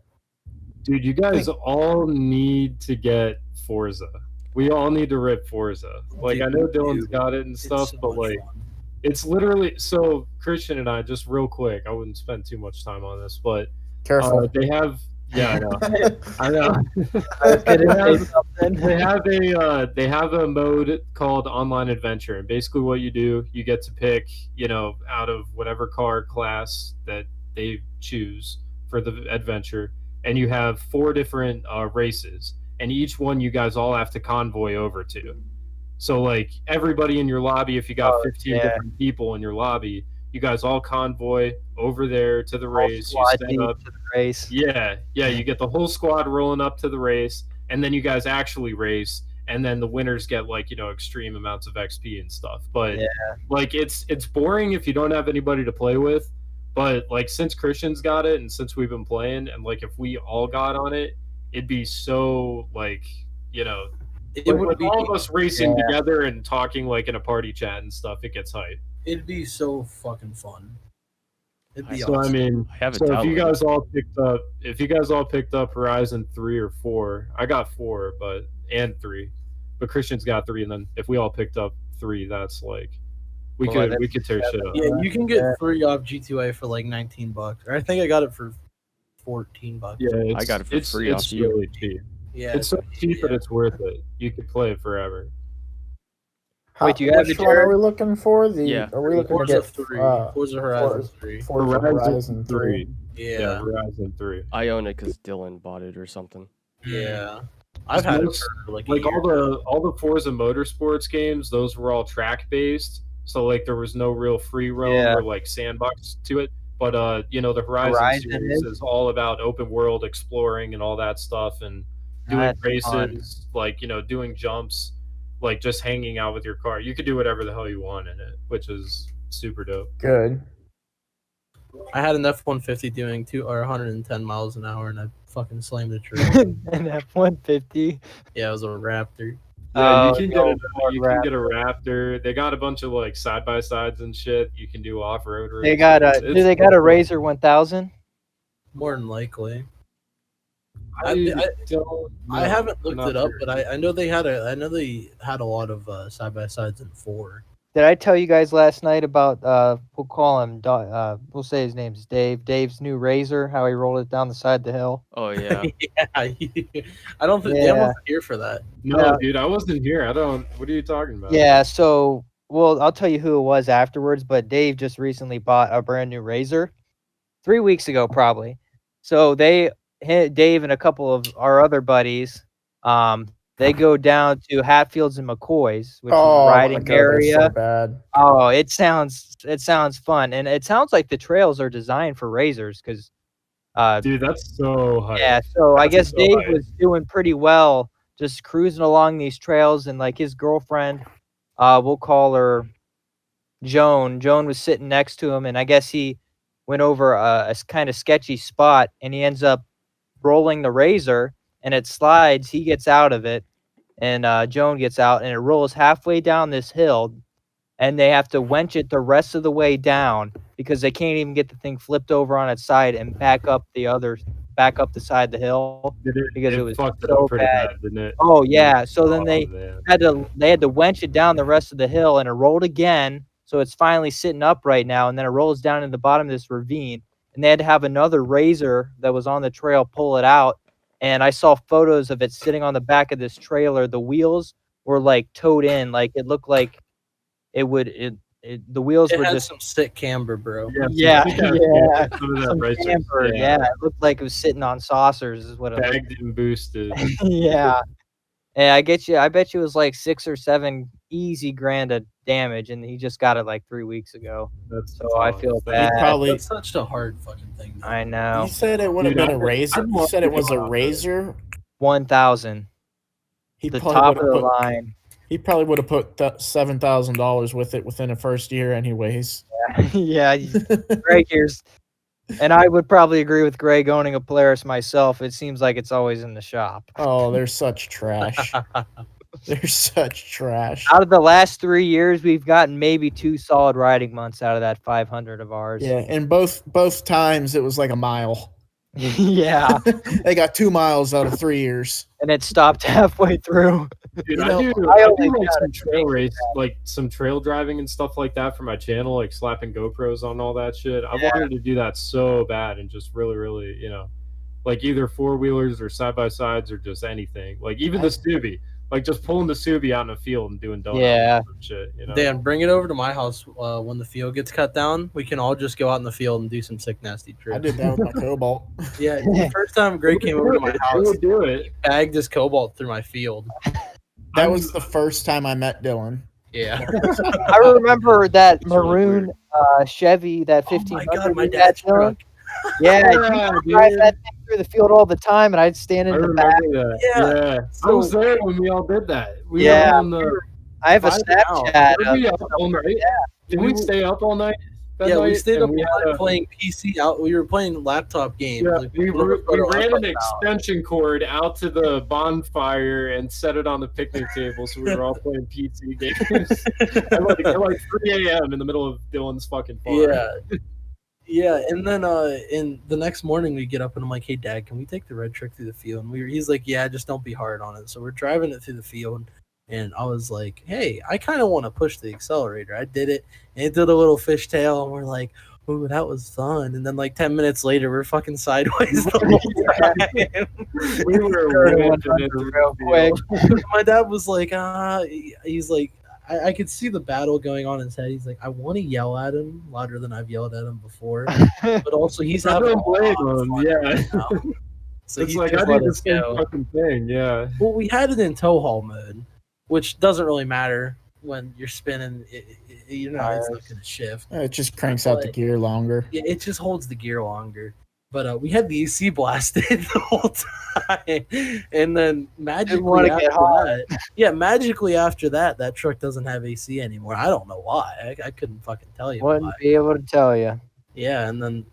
Dude, you guys all need to get Forza. We all need to rip Forza. Like, I know Dylan's got it and stuff, so but much like, fun. it's literally so. Christian and I, just real quick, I wouldn't spend too much time on this, but Careful. they have. Yeah, I know. I know. I was gonna say something. They have a mode called Online Adventure, and basically what you do, you get to pick, out of whatever car class that they choose for the adventure, and you have 4 different races, and each one you guys all have to convoy over to. So like everybody in your lobby, if you got 15 different people in your lobby, you guys all convoy over there to the race. You set up to the race. Yeah, you get the whole squad rolling up to the race, and then you guys actually race, and then the winners get extreme amounts of XP and stuff. But like it's boring if you don't have anybody to play with. But like since Christian's got it, and since we've been playing, and like if we all got on it, it'd be so it would be all of us racing together and talking like in a party chat and stuff. It gets hype. It'd be so fucking fun. It'd be So awesome. I mean, I have it so if you downloaded. guys all picked up Horizon 3 or 4, I got 4, and 3, but Christian's got 3, and then if we all picked up 3, that's like we could tear shit up. Yeah, you can get 3 off G2A for like $19, or I think I got it for $14. Yeah, I got it for free off It's you. really cheap. Yeah, It's so cheap that it's worth it. You could play it forever. Wait, do you have which it, one are Jared? we looking for? Yeah. Are we looking Forza to get 3, uh, Forza Horizon 3. Forza Horizon 3? Yeah, Horizon 3. I own it because Dylan bought it or something. yeah. I've had it for like a Like year. all the Forza Motorsports games, those were all track based. So like there was no real free roam or like sandbox to it. But the Horizon series is all about open world exploring and all that stuff, and doing races, like doing jumps, like just hanging out with your car. You could do whatever the hell you want in it, which is super dope. Good. I had an F-150 doing 110 miles an hour, and I fucking slammed a tree. An F-150. Yeah, it was a Raptor. Yeah, Oh, you can no, get a Raptor. They got a bunch of like side by sides and shit. You can do off road. They got a. Do they got a Razor 1000? More than likely. I haven't looked it up, but I know they had a lot of side by sides in 4. Did I tell you guys last night about we'll call him we'll say his name's Dave. Dave's new razor, how he rolled it down the side of the hill. Oh yeah. Yeah, I don't think Dan wasn't here for that. No, dude, I wasn't here. What are you talking about? Yeah, so well, I'll tell you who it was afterwards, but Dave just recently bought a brand new razor 3 weeks ago, probably. So Dave and a couple of our other buddies, they go down to Hatfields and McCoy's, which is a riding area. So bad. Oh, it sounds fun, and it sounds like the trails are designed for razors because, dude, that's so high. yeah. So I guess so Dave high. was doing pretty well, just cruising along these trails, and like his girlfriend, we'll call her Joan. Joan was sitting next to him, and I guess he went over a kind of sketchy spot, and he ends up rolling the razor, and it slides. He gets out of it, and Joan gets out, and it rolls halfway down this hill, and they have to wench it the rest of the way down because they can't even get the thing flipped over on its side and back up the side of the hill because it was fucked it so up pretty bad. bad, didn't it? Oh yeah. So then they man. had to wench it down the rest of the hill, and it rolled again. So it's finally sitting up right now, and then it rolls down in the bottom of this ravine, and they had to have another razor that was on the trail pull it out. And I saw photos of it sitting on the back of this trailer. The wheels were like towed in, like it looked like the wheels It were had just some sick camber, bro. yeah. Some Camber, yeah. It looked like it was sitting on saucers, is what it looked. Bagged and boosted. Yeah. And I bet you it was like 6 or 7 easy grand of damage, and he just got it like 3 weeks ago. That's So I feel bad. That's such a hard fucking thing. Though. I know. You said it would have been a razor. You said it was a razor. 1,000. He The probably top would of have the put. line. He probably would have put $7,000 with it within the first year, anyways. Yeah, Greg here's, and I would probably agree with Greg owning a Polaris myself. It seems like it's always in the shop. Oh, they're such trash. They're such trash. Out of the last 3 years, we've gotten maybe 2 solid riding months out of that 500 of ours. Yeah, and both times it was like a mile. Yeah, They got 2 miles out of 3 years. and it stopped halfway through. Dude, You I know, do I like only some trail race, like some trail driving and stuff like that for my channel, like slapping GoPros on all that shit. I wanted to do that so bad and just really, really, like either 4-wheelers or side-by-sides or just anything. Like even the Subi, like just pulling the Subi out in a field and doing donuts and shit. Dan, bring it over to my house when the field gets cut down. We can all just go out in the field and do some sick, nasty trips. I did that with my Cobalt. Yeah, the first time Greg came over to my house, He do it. he bagged his Cobalt through my field. That was the first time I met Dylan. Yeah. I remember that maroon Chevy, that Oh 1500. my god, my dad's truck. Yeah, Yeah, you drive dude. that thing through the field all the time, and I'd stand I in the remember back. that. Yeah. Yeah. I was there when we all did that. We Yeah. were on the. I have a Find out. Snapchat. Were we up all night? Did we stay up all night? that Yeah, we night? stayed And up we all had night a- playing PC out. We were playing laptop games. Yeah, Like, we never put our ran an laptops out. extension cord out to the bonfire and set it on the picnic table, so we were all playing PC games at like 3 a.m. in the middle of Dylan's fucking farm. Yeah. Yeah, and then in the next morning we get up and I'm like, "Hey, Dad, can we take the red truck through the field?" And he's like, "Yeah, just don't be hard on it." So we're driving it through the field, and I was like, "Hey, I kind of want to push the accelerator." I did it, and it did a little fishtail, and we're like, "Ooh, that was fun." And then like 10 minutes later, we're fucking sideways the whole time. We were whipping it real quick. My dad was like, he's like, I could see the battle going on in his head. He's like, I want to yell at him louder than I've yelled at him before, but also he's I having don't blame a lot of him, fun yeah. right now. So It's he's like I just did let the us same go. fucking thing, yeah. Well, we had it in tow haul mode, which doesn't really matter when you're spinning. It's not going to shift. It just cranks out the gear longer. It just holds the gear longer. But we had the AC blasted the whole time, and then magically after that, that truck doesn't have AC anymore. I don't know why. I couldn't fucking tell you. Wouldn't why. be able to tell you. Yeah, and then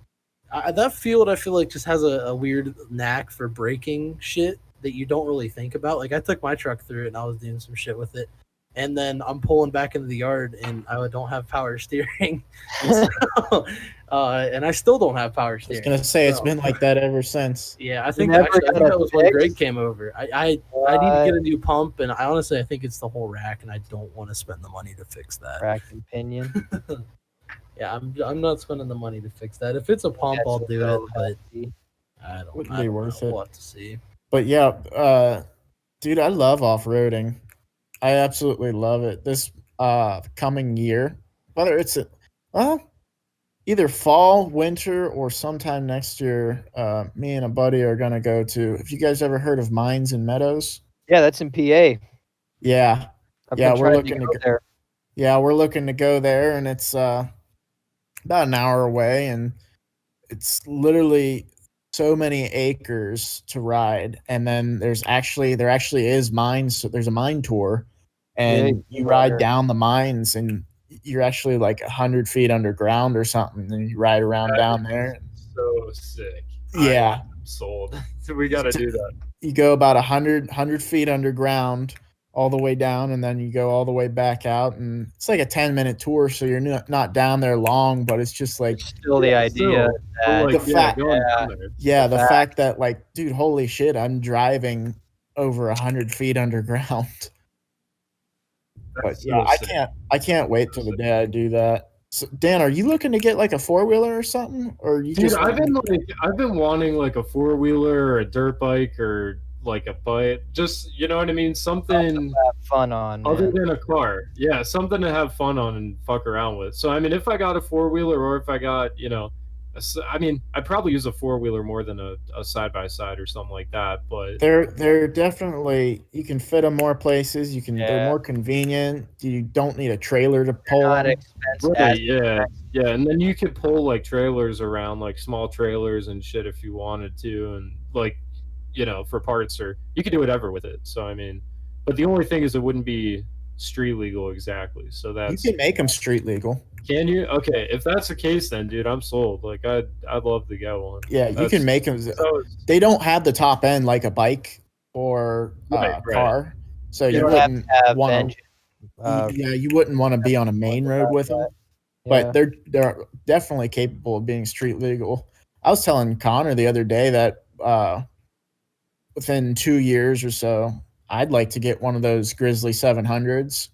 that field, I feel like, just has a weird knack for breaking shit that you don't really think about. Like I took my truck through it, and I was doing some shit with it, and then I'm pulling back into the yard, and I don't have power steering. So, and I still don't have power I was steering. gonna say it's So, been like that ever since. yeah, I You think never actually I got think a that was when fix? Greg came over. I need to get a new pump, and I honestly think it's the whole rack, and I don't want to spend the money to fix that. Rack and pinion. Yeah, I'm not spending the money to fix that. If it's a pump, I'll do it, but I don't. Wouldn't I be don't worth know. it. We'll have to see. But yeah, dude, I love off-roading. I absolutely love it. This coming year, whether it's either fall, winter, or sometime next year, me and a buddy are gonna go to. Have you guys ever heard of Mines and Meadows? Yeah, that's in PA. Yeah, I've yeah, been we're trying looking to to go there. Yeah, we're looking to go there, and it's about an hour away, and it's literally so many acres to ride. And then there actually is mines. So there's a mine tour, and you ride down the mines, and you're actually like 100 feet underground or something, and you ride around down there. So sick. Yeah, I'm sold. So we got to do that. You go about 100 feet underground all the way down, and then you go all the way back out, and it's like a 10-minute tour, so you're not down there long, but it's just like Still the idea that the fact, the fact that like, dude, holy shit, I'm driving over 100 feet underground. But yeah, I can't wait till the day I do that. So, Dan, are you looking to get like a 4-wheeler or something, or you Dude, just? I've been wanting like a 4-wheeler or a dirt bike or like a bike, just, you know what I mean, something to have fun on, other man. than a car. Yeah, something to have fun on and fuck around with. So I mean, if I got a 4-wheeler, or if I got, you know, I mean, I'd probably use a 4-wheeler more than a side-by-side or something like that. But they're definitely, you can fit them more places. They're Yeah. more convenient. You don't need a trailer to pull Not them. expensive. right, yeah, and then you could pull like trailers around, like small trailers and shit if you wanted to, and like, you know, for parts, or you could do whatever with it. So I mean, but the only thing is it wouldn't be street legal exactly. So You that's, can make them street legal. can you? Okay, if that's the case, then dude, I'm sold. Like I'd love to get one. Yeah, you can make them. They don't have the top end like a bike or Right. car, so You you don't have wouldn't to have want engine. to. You wouldn't want to be on a main road with them. Yeah. But they're definitely capable of being street legal. I was telling Connor the other day that within 2 years or so, I'd like to get one of those Grizzly 700s,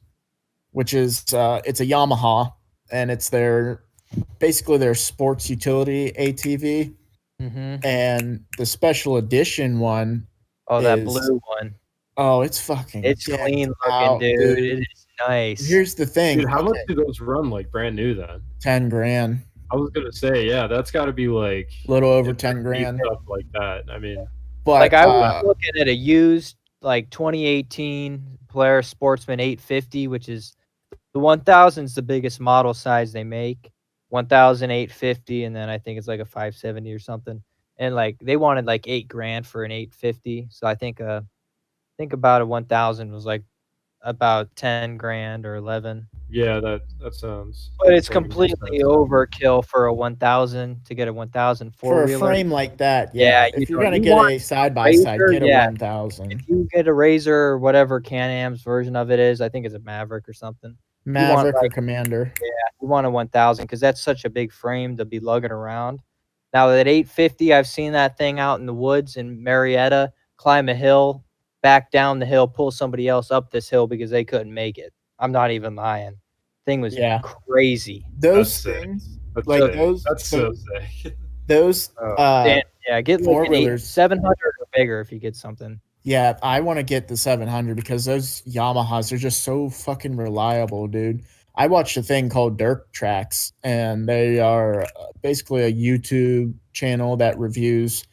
which is it's a Yamaha, and it's basically their sports utility ATV. Mm-hmm. And the special edition one. Oh, that blue one. Oh, it's fucking. It's clean looking, dude. It is nice. Here's the thing. Dude, how much do those run like brand new then? 10 grand. I was gonna say, yeah, that's got to be like a little over 10 grand. Stuff like that. I mean, but like I was looking at a used like 2018 Polaris Sportsman 850, which is the 1000 is the biggest model size they make. 1850, and then I think it's like a 570 or something. And like they wanted like $8 grand for an 850. So I think about a 1000 was like about 10 grand or 11. Yeah, that sounds. But it's completely overkill for a 1000 to get a 1000 for a frame like that. Yeah, if you're gonna get a side by side, get a 1000. If you get a Razor or whatever Can-Am's version of it is, I think it's a Maverick or something. Maverick or Commander. Yeah, you want a 1000 because that's such a big frame to be lugging around. Now that 850, I've seen that thing out in the woods in Marietta, climb a hill, back down the hill, pull somebody else up this hill because they couldn't make it. I'm not even lying. Thing was crazy. Those things, like those, that's so sick. Those, get like 700 or bigger if you get something. Yeah, I want to get the 700 because those Yamahas are just so fucking reliable, dude. I watched a thing called Dirt Tracks, and they are basically a YouTube channel that reviews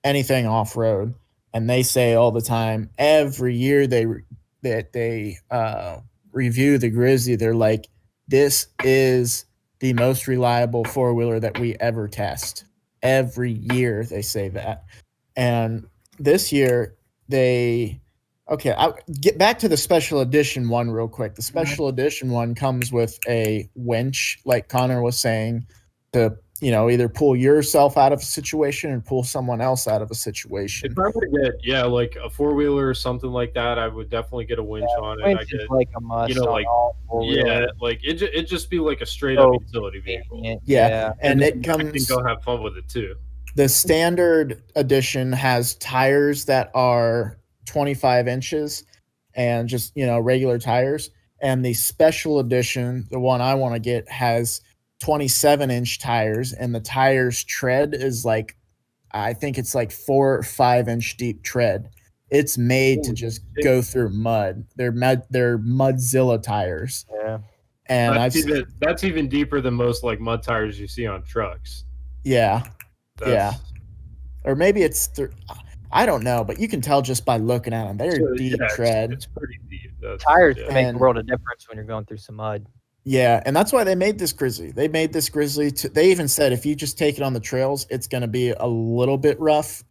anything off road. And they say all the time, every year they review the Grizzly, they're like, this is the most reliable 4-wheeler that we ever test. Every year they say that. And this year I'll get back to the special edition one real quick. The special edition one comes with a winch, like Connor was saying, to either pull yourself out of a situation or pull someone else out of a situation. If I were to get like a 4-wheeler or something like that, I would definitely get a winch on it. Winch I is get like a must. On all four-wheelers. like it just be like a straight up utility vehicle. Yeah, and it I comes. can go have fun with it too. The standard edition has tires that are 25 inches and just regular tires, and the special edition, the one I want to get, has 27-inch tires, and the tires tread is like, I think it's like 4 or 5-inch deep tread. It's made to just go through mud. They're Mudzilla tires. Yeah, and that's even deeper than most like mud tires you see on trucks. Yeah, or maybe it's I don't know, but you can tell just by looking at them. They're deep tread. It's pretty deep. Tires make a world of difference when you're going through some mud. Yeah, and that's why they made this Grizzly. They made this Grizzly. They even said if you just take it on the trails, it's going to be a little bit rough.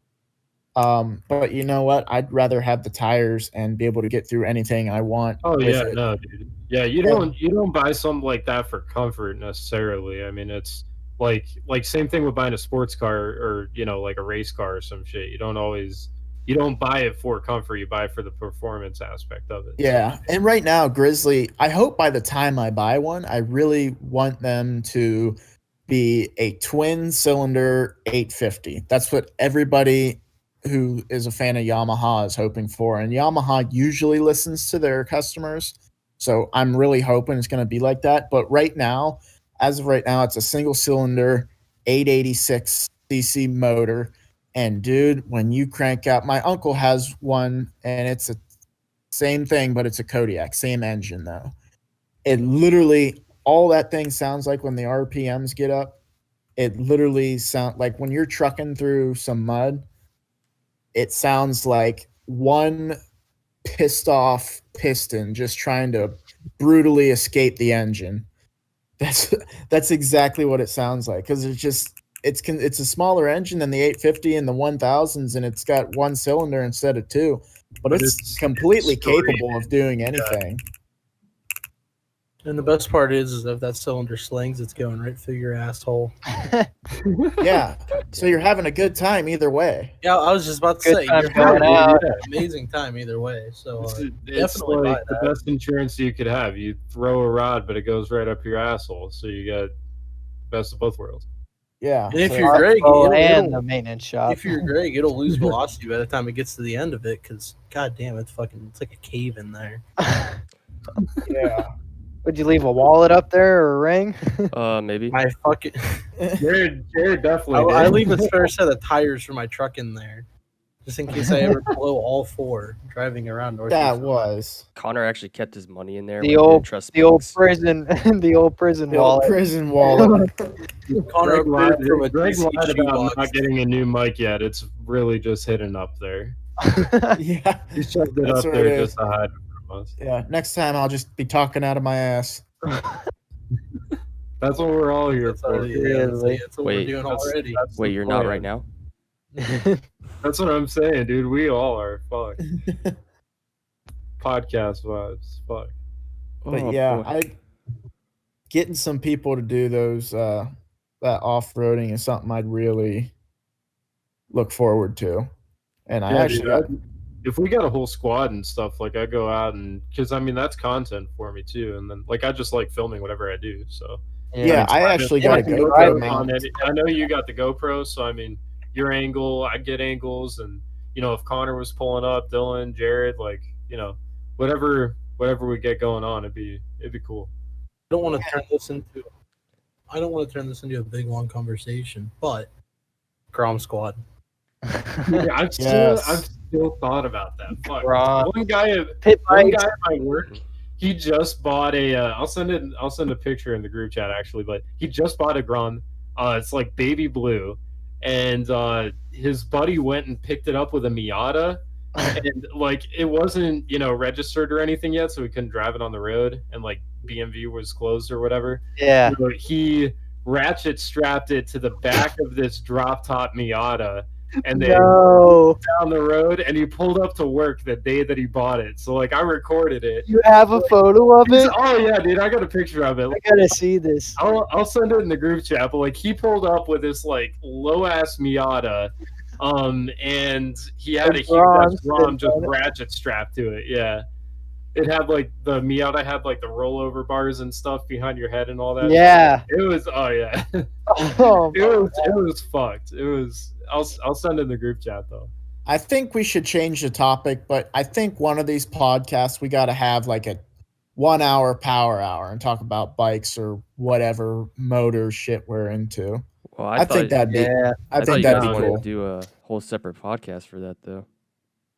But you know what? I'd rather have the tires and be able to get through anything I want. Oh yeah, no, dude. Yeah, you don't buy something like that for comfort necessarily. I mean, it's like same thing with buying a sports car or like a race car or some shit. You don't buy it for comfort. You buy it for the performance aspect of it. Yeah, and right now, Grizzly, I hope by the time I buy one, I really want them to be a twin-cylinder 850. That's what everybody who is a fan of Yamaha is hoping for, and Yamaha usually listens to their customers, so I'm really hoping it's going to be like that. But as of right now, it's a single-cylinder 886 cc motor. And dude, when you crank out, my uncle has one, and it's a same thing, but it's a Kodiak, same engine though. It literally, all that thing sounds like when the RPMs get up, it literally sounds like when you're trucking through some mud, it sounds like one pissed off piston just trying to brutally escape the engine. That's exactly what it sounds like, because it's a smaller engine than the 850 and the 1000s, and it's got one cylinder instead of two, but it's completely capable of doing anything. And the best part is if that cylinder slings, it's going right through your asshole. Yeah, so you're having a good time either way. Yeah, I was just about to say you're having an amazing time either way. So it's definitely like the best insurance you could have. You throw a rod, but it goes right up your asshole, so you got best of both worlds. Yeah, and if you're Greg, the maintenance shop. If you're Greg, it'll lose velocity by the time it gets to the end of it, because goddamn, it's like a cave in there. Yeah. Would you leave a wallet up there or a ring? Maybe. My fucking Jared definitely. I leave a spare set of tires for my truck in there, just in case I ever blow all four driving around North. Connor actually kept his money in there. The old prison, the old prison wallet. Prison wallet. Connor lied about not getting a new mic yet. It's really just hidden up there. Yeah, he shoved it up there just to hide. Yeah, next time I'll just be talking out of my ass. That's what we're all here for. That's what we're doing already. Wait, you're not right now? That's what I'm saying, dude. We all are. Fuck. Podcast vibes. Fuck. But yeah, getting some people to do those that off-roading is something I'd really look forward to. And if we got a whole squad and stuff, like I go out and because I mean that's content for me too, and then like I just like filming whatever I do. So I actually got a GoPro mount. I know you got the GoPro, so I mean your angle, I get angles, and if Connor was pulling up, Dylan, Jared, like whatever we get going on, it'd be cool. I don't want to turn this into a big long conversation, but Grom Squad. Yeah, I've still thought about that. Fuck. One guy at my work, he just bought a. I'll send a picture in the group chat actually, but he just bought a Grom. It's like baby blue, and his buddy went and picked it up with a Miata, and like it wasn't registered or anything yet, so we couldn't drive it on the road, and like BMV was closed or whatever. Yeah. So he ratchet strapped it to the back of this drop top Miata. and they No. down the road, and he pulled up to work the day that he bought it. So like I recorded it. You have a photo of it? Oh yeah, dude, I got a picture of it. I gotta see this. I'll send it in the group chat. But like he pulled up with this like low ass Miata, and he had a huge ass ROM just ratchet strapped to it. Yeah. It had like the Miata had like the rollover bars and stuff behind your head and all that. Yeah. It was yeah. Oh, it was fucked. It was I'll send it in the group chat though. I think we should change the topic, but I think one of these podcasts we got to have like a 1 hour power hour and talk about bikes or whatever motor shit we're into. Well, I think that'd be I think you that'd guys be wanted cool. to do a whole separate podcast for that though.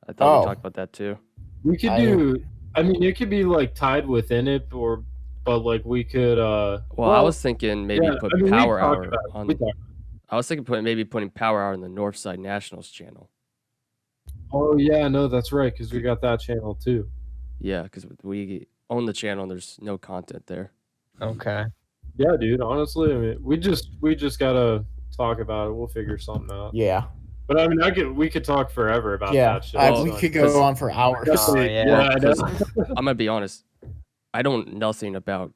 I thought we talked about that too. We could do. I mean, it could be like tied within it, but like we could. Well, I was thinking maybe put Power Hour on. I was thinking putting Power Hour on the Northside Nationals channel. Oh yeah, no, that's right, because we got that channel too. Yeah, because we own the channel and there's no content there. Okay. Yeah, dude. Honestly, I mean, we just gotta talk about it. We'll figure something out. Yeah. But I mean, we could talk forever about that shit. We could go on for hours. I'm gonna be honest. I don't know nothing about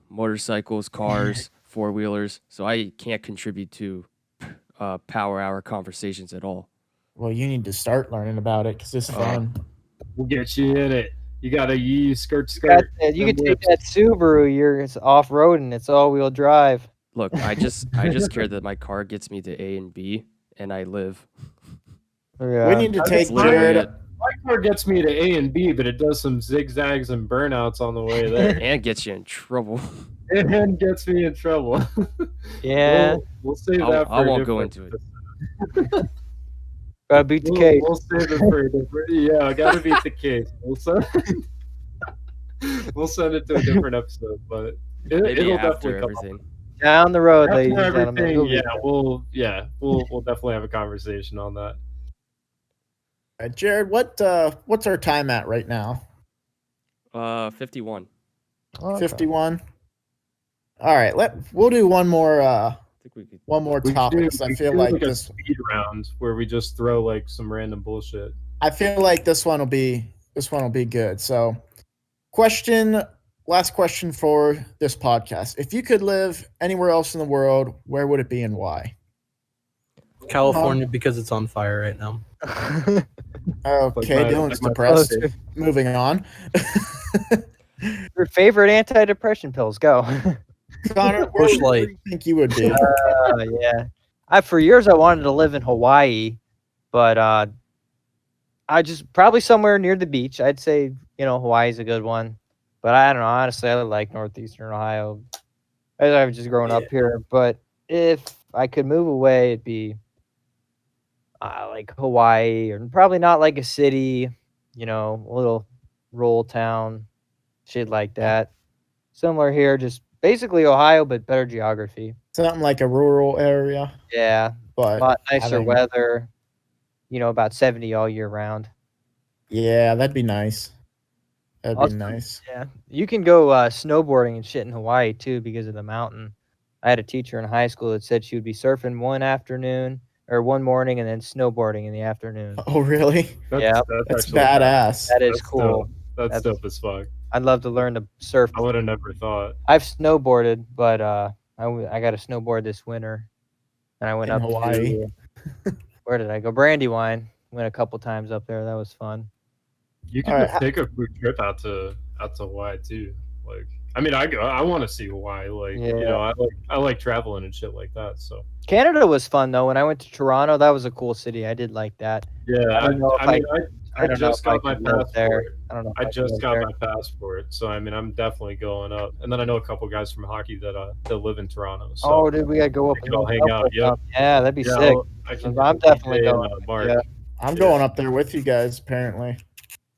motorcycles, cars, four-wheelers, so I can't contribute to Power Hour conversations at all. Well, you need to start learning about it because it's fun. We'll get you in it. You gotta use skirt. You can take that Subaru. It's off-road and it's all-wheel drive. Look, I just care that my car gets me to A and B, and I live. Yeah. We need to take Jared. My car gets me to A and B, but it does some zigzags and burnouts on the way there. And gets you in trouble. And gets me in trouble. Yeah. We'll save that for I won't go into it. Gotta beat the case. We'll save it for a different. Yeah, gotta beat the case. We'll send it to a different episode, but it'll after definitely everything. Down the road, After ladies and everything, gentlemen. we'll definitely have a conversation on that. Jared, what's our time at right now? 51. Okay. 51. All right, we'll do one more. I think we could. One more topic. I feel like a this speed round where we just throw like some random bullshit. I feel like this one will be good. So, last question for this podcast. If you could live anywhere else in the world, where would it be and why? California, because it's on fire right now. Okay, Dylan's depressed. Moving on. Your favorite antidepressant pills, go. Connor, Bush where Light. do you think you would be? Yeah. For years I wanted to live in Hawaii, but I just probably somewhere near the beach. I'd say, Hawaii's a good one. But I don't know, honestly, I like northeastern Ohio. I've just grown up here. But if I could move away, it'd be like Hawaii, or probably not like a city, a little rural town, shit like that. Similar here, just basically Ohio, but better geography. Something like a rural area. Yeah, but a lot nicer weather. About 70 all year round. Yeah, that'd be nice. That'd be nice. Yeah, you can go snowboarding and shit in Hawaii too because of the mountain. I had a teacher in high school that said she would be surfing one morning and then snowboarding in the afternoon. Oh, really? That's badass. That is cool. That's dope as fuck. I'd love to learn to surf. I would have never thought. I've snowboarded, but I got to snowboard this winter, and I went up Hawaii. Where did I go? Brandywine. Went a couple times up there. That was fun. You can just take a quick trip out to Hawaii too. Like, I mean, I want to see Hawaii. Like, I like traveling and shit like that. So Canada was fun though. When I went to Toronto, that was a cool city. I did like that. Yeah, I just got my passport. I don't know. I just got my passport, so I mean, I'm definitely going up. And then I know a couple guys from hockey that live in Toronto. So dude, we gotta go up. We can all hang out. Yeah, that'd be sick. I'm definitely going. Yeah. I'm going up there with you guys. Apparently.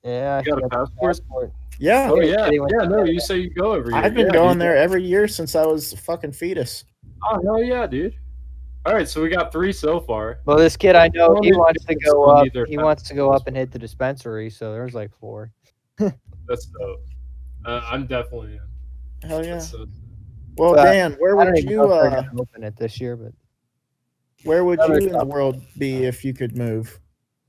Yeah. You got a passport? Yeah. Oh yeah. Yeah. No, you say you go every year. I've been going there every year since I was a fucking fetus. Oh hell yeah, dude. All right, so we got 3 so far. Well, this kid I know, he wants to go up. He wants to go up and hit the dispensary. So there's like 4. That's dope. I'm definitely in. Hell yeah. Well, Dan, where would you open it this year? But Where would you in the world be if you could move?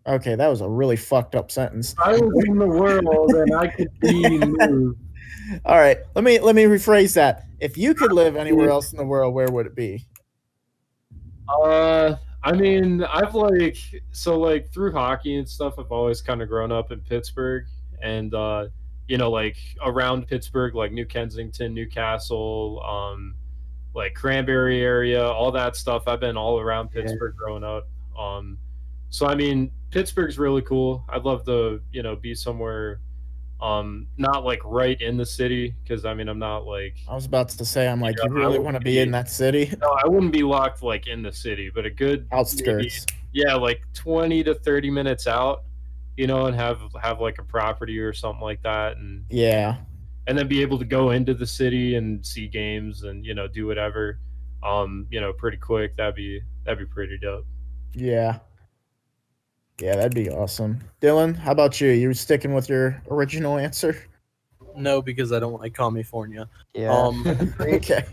Okay, that was a really fucked up sentence. I was in the world and I could be moved. All right, let me rephrase that. If you could live anywhere else in the world, where would it be? I mean, I've through hockey and stuff, I've always kind of grown up in Pittsburgh, and like around Pittsburgh, like New Kensington, Newcastle, like Cranberry area, all that stuff. I've been all around Pittsburgh growing up. So I mean, Pittsburgh's really cool. I'd love to, be somewhere, not like right in the city, because I mean, I'm not like. I was about to say, I'm like, you really want to be in that city? No, I wouldn't be locked like in the city, but a good outskirts. Maybe, like 20 to 30 minutes out, and have like a property or something like that, and and then be able to go into the city and see games and do whatever, pretty quick. That'd be pretty dope. Yeah, that'd be awesome. Dylan, how about you? You sticking with your original answer? No, because I don't like California. Yeah. Okay.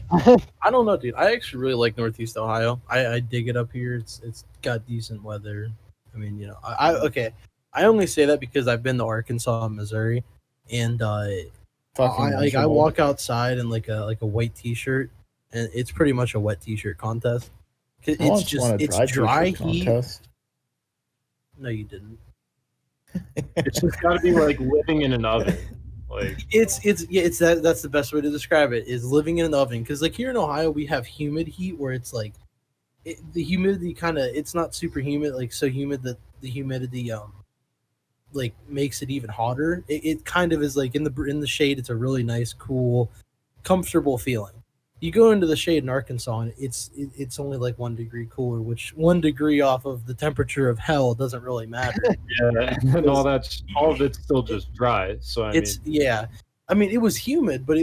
I don't know, dude. I actually really like Northeast Ohio. I dig it up here. It's got decent weather. I mean, I only say that because I've been to Arkansas and Missouri, and I walk outside in like a white t-shirt, and it's pretty much a wet t-shirt contest. It's dry heat. Contest. No, you didn't. It's just got to be like living in an oven. Like that's the best way to describe it, is living in an oven. Because like here in Ohio, we have humid heat where it's like the humidity it's not super humid, like so humid that the humidity like makes it even hotter. It kind of is like in the shade. It's a really nice, cool, comfortable feeling. You go into the shade in Arkansas and it's only like 1 degree cooler, which 1 degree off of the temperature of hell doesn't really matter. Yeah, and all of it's still just dry. So I mean, it was humid, but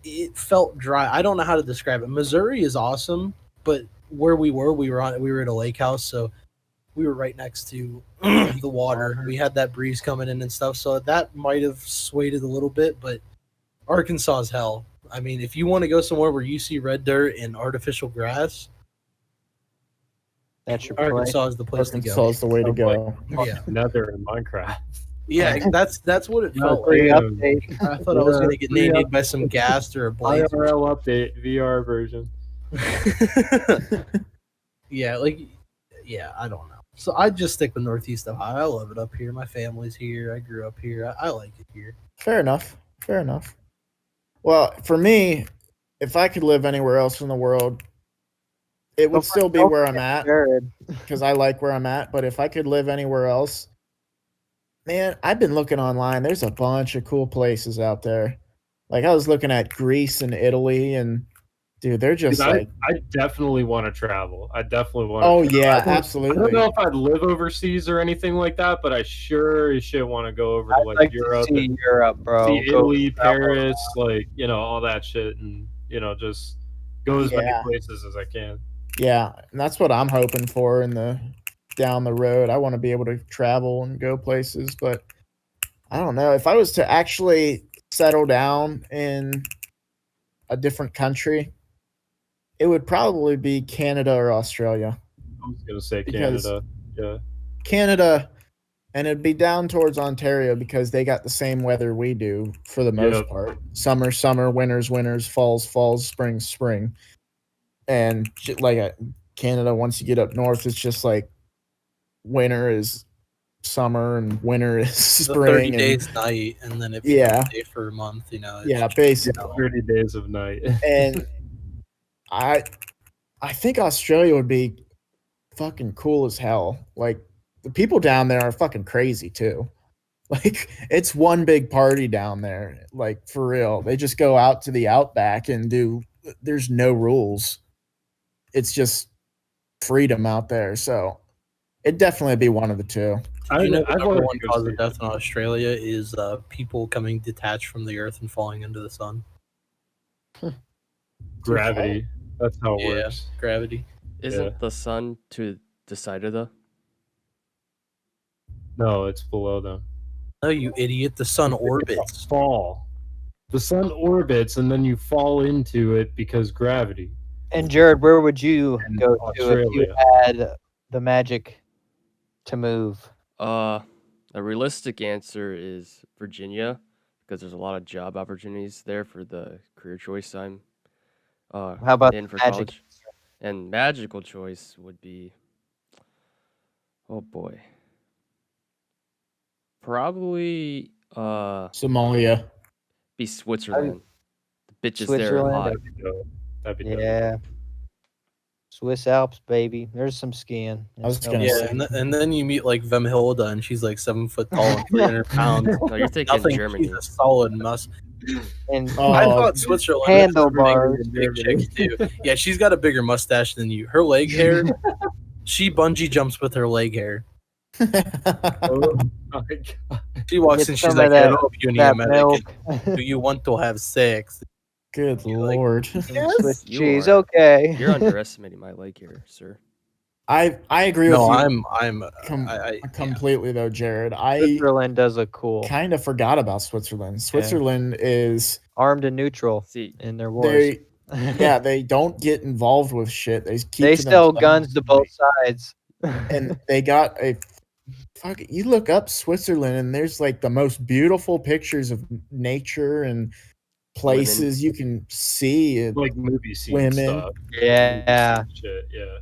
it felt dry. I don't know how to describe it. Missouri is awesome, but where we were at a lake house, so we were right next to the water. We had that breeze coming in and stuff, so that might have swayed it a little bit, but Arkansas is hell. I mean, if you want to go somewhere where you see red dirt and artificial grass, that's your place. Arkansas is the place to go. Arkansas is the way to go. Yeah, Nether in Minecraft. Yeah, that's what it felt like. Update. I thought I was going to get named by some ghast or a blaze. IRL update, VR version. I don't know. So I just stick with Northeast Ohio. I love it up here. My family's here. I grew up here. I like it here. Fair enough. Well, for me, if I could live anywhere else in the world, it would still be where I'm at, because I like where I'm at. But if I could live anywhere else, man, I've been looking online. There's a bunch of cool places out there. Like I was looking at Greece and Italy, and dude, they're just I definitely want to travel. I definitely want. Oh yeah, absolutely. I don't know if I'd live overseas or anything like that, but I sure as shit want to go over to like Europe, bro. See Italy, Paris, all that shit, and just go as many places as I can. Yeah, and that's what I'm hoping for down the road. I want to be able to travel and go places, but I don't know if I was to actually settle down in a different country. It would probably be Canada or Australia. I was going to say Canada. Yeah. Canada, and it'd be down towards Ontario because they got the same weather we do for the most part. Summer, winters, falls, spring. And like Canada, once you get up north, it's just like winter is summer and winter is spring. 30 days night, and then it day for a month, basically 30 days of night. And I think Australia would be fucking cool as hell. Like the people down there are fucking crazy too. Like it's one big party down there. Like for real. They just go out to the outback and there's no rules. It's just freedom out there. So it'd definitely be one of the two. The number one cause of death in Australia is people coming detached from the earth and falling into the sun. Gravity. That's how it works. Gravity. Isn't the sun to the side of the? No, it's below them. No, you idiot. The sun orbits. Fall. The sun orbits, and then you fall into it because gravity. And Jared, where would you And go to if you Australia. had the magic to move? A realistic answer is Virginia, because there's a lot of job opportunities there for the career choice I'm How about in the for magic? college. And magical choice would be, oh boy, probably Somalia. be Switzerland. The bitches there are Switzerland? hot. That'd be dope. Yeah. Swiss Alps, baby. There's some skiing. I was There's gonna Yeah, say- and then you meet like Vemhilda, and she's like 7 foot tall and 300 pounds. No, you're thinking Nothing. Germany. She's a solid muscle. And I Oh, thought Switzerland was handlebars. a big chick too. Yeah, she's got a bigger mustache than you. Her leg hair, she bungee jumps with her leg hair. Oh my God. She walks Get in, she's some like, of that- "Hello, puny that American. milk. Do you want to have sex?" Good You're like, lord. Yes. Swiss You cheese, are- okay. You're underestimating my leg here, sir. I agree No, with you I'm yeah. completely though, Jared. I Switzerland does look cool. kind of forgot about Switzerland. Switzerland is Armed and neutral See, in their wars. they don't get involved with shit. They keep They to sell themselves. guns to both sides. And they got a fuck. You look up Switzerland, and there's like the most beautiful pictures of nature and places you can see. And Like movie scene Women. stuff. Yeah. Movie scene shit, yeah.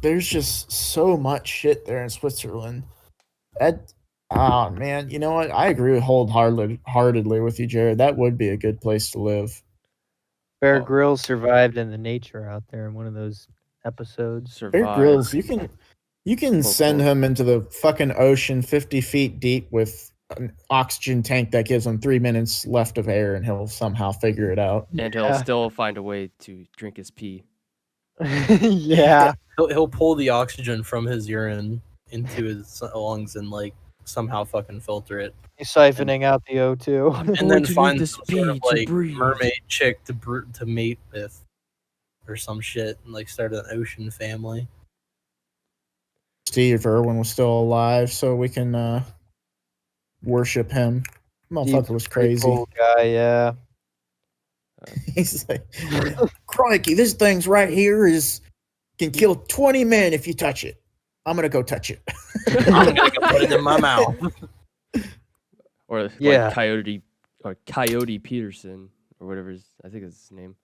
there's just so much shit there in Switzerland. Man, you know what? I agree wholeheartedly with you, Jared. That would be a good place to live. Bear Oh. Grylls survived in the nature out there in one of those episodes. survive. Bear Grylls, you can send quote. him into the fucking ocean 50 feet deep with an oxygen tank that gives him 3 minutes left of air, and he'll somehow figure it out. And he'll still find a way to drink his pee. Yeah. He'll pull the oxygen from his urine into his lungs and like somehow fucking filter it, He's siphoning out the O2. and then find some sort of like mermaid chick to mate with, or some shit, and like start an ocean family. Steve Irwin was still alive, so we can worship him. Motherfucker was Pretty crazy. cool guy, yeah. He's like, crikey, this thing's right here can kill 20 men if you touch it. I'm gonna go touch it. I'm gonna go put it in my mouth. Or Yeah. like Coyote Peterson or whatever I think is his name.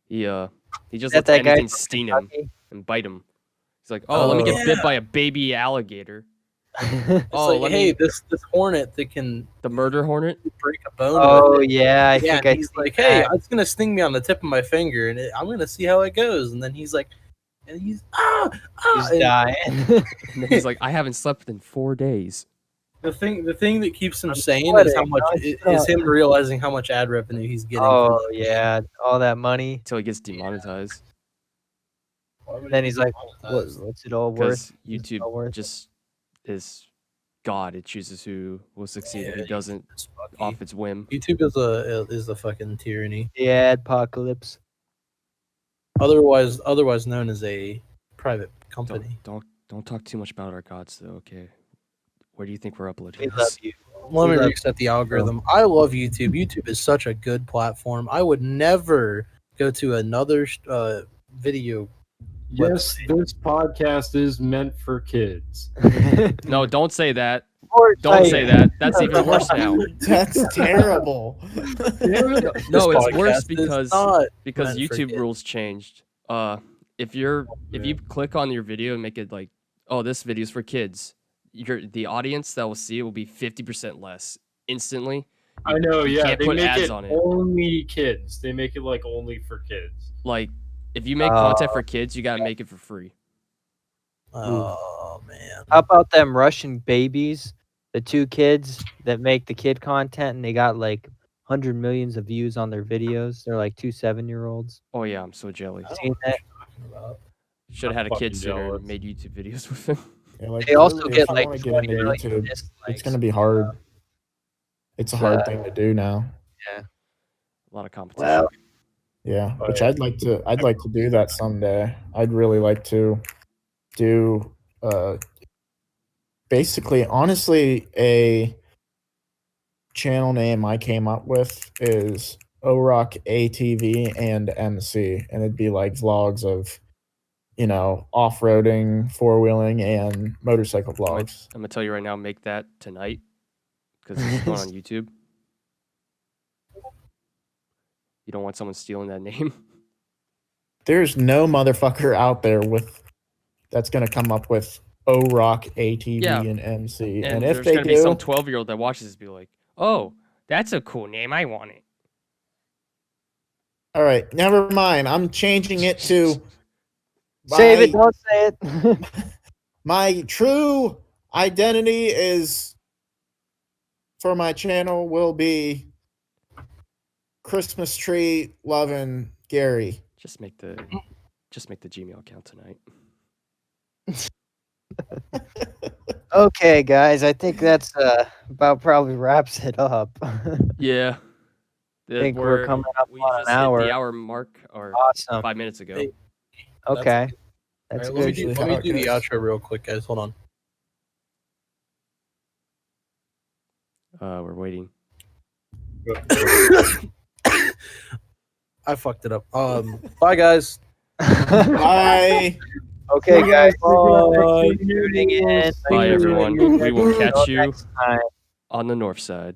He just That lets guy anything from sting him Kentucky? and bite him. He's like, oh, let me get Oh. bit by a baby alligator. It's Oh, like, let hey, me this hornet that can the murder hornet. break a bone. Oh with it. yeah, I Yeah, think and I he's seen like, hey, that. it's gonna sting me on the tip of my finger, and I'm gonna see how it goes. And then he's like, He's and dying. And then he's like, I haven't slept in 4 days. the thing that keeps him I'm sane is how sweating much nonstop. is him realizing how much ad revenue he's getting. Oh from that. yeah, all that money. Until he gets demonetized. Then he's like, what's it all Because worth? What's it all YouTube worth? just is God. It chooses who will succeed and Yeah, who doesn't It's fucky. off its whim. YouTube is a fucking tyranny. The apocalypse. Otherwise known as a private company. Don't talk too much about our gods though, okay? Where do you think we're uploading We this? love you. Let me love- reset the algorithm. I love YouTube. YouTube is such a good platform. I would never go to another video. Yes, this podcast is meant for kids. No, don't say that. Or Don't say say it. that. That's even worse now. That's terrible. No, This it's worse podcast is not because meant for YouTube kids. rules changed. If you click on your video and make it like, oh, this video is for kids, the audience that will see it will be 50% less instantly. I know, You yeah. can't They put make ads it on it. only kids. They make it like only for kids. Like, if you make content for kids, you gotta make it for free. Oh man. How about them Russian babies? The two kids that make the kid content and they got like 100 millions of views on their videos. They're like 2 7-year-olds. Oh yeah, I'm so jealous. Seen that? Should have had a fucking kid sooner jealous. and made YouTube videos with him. Yeah, like, They also literally, get if you like wanna get 20 into million YouTube, dislikes. it's gonna be hard. It's a hard thing to do now. A lot of competition. Well, Yeah, Oh, which yeah. I'd like to do that someday. I'd really like to do basically, honestly, a channel name I came up with is OROC ATV and MC, and it'd be like vlogs of, you know, off-roading, four-wheeling, and motorcycle vlogs. I'm gonna tell you right now, make that tonight because it's going on YouTube. You don't want someone stealing that name. There's no motherfucker out there that's gonna come up with OROC ATV and MC, and if there's they gonna do, be some 12-year-old that watches this be like, "Oh, that's a cool name. I want it." all right, never mind. I'm changing it to. Save it, don't say it. My true identity is for my channel will be Christmas tree loving Gary. Just make the Gmail account tonight. Okay, guys, I think that's about probably wraps it up. Yeah. I think we're coming up we on just an hour. hit the hour mark, or Awesome. 5 minutes ago. Hey, Okay. That's That's all right, good. let me do the outro real quick, guys. Hold on. We're waiting. I fucked it up. Bye, guys. Bye. Okay, guys. Bye. Thanks for tuning in. Bye, everyone. We will catch you Next time. on the north side.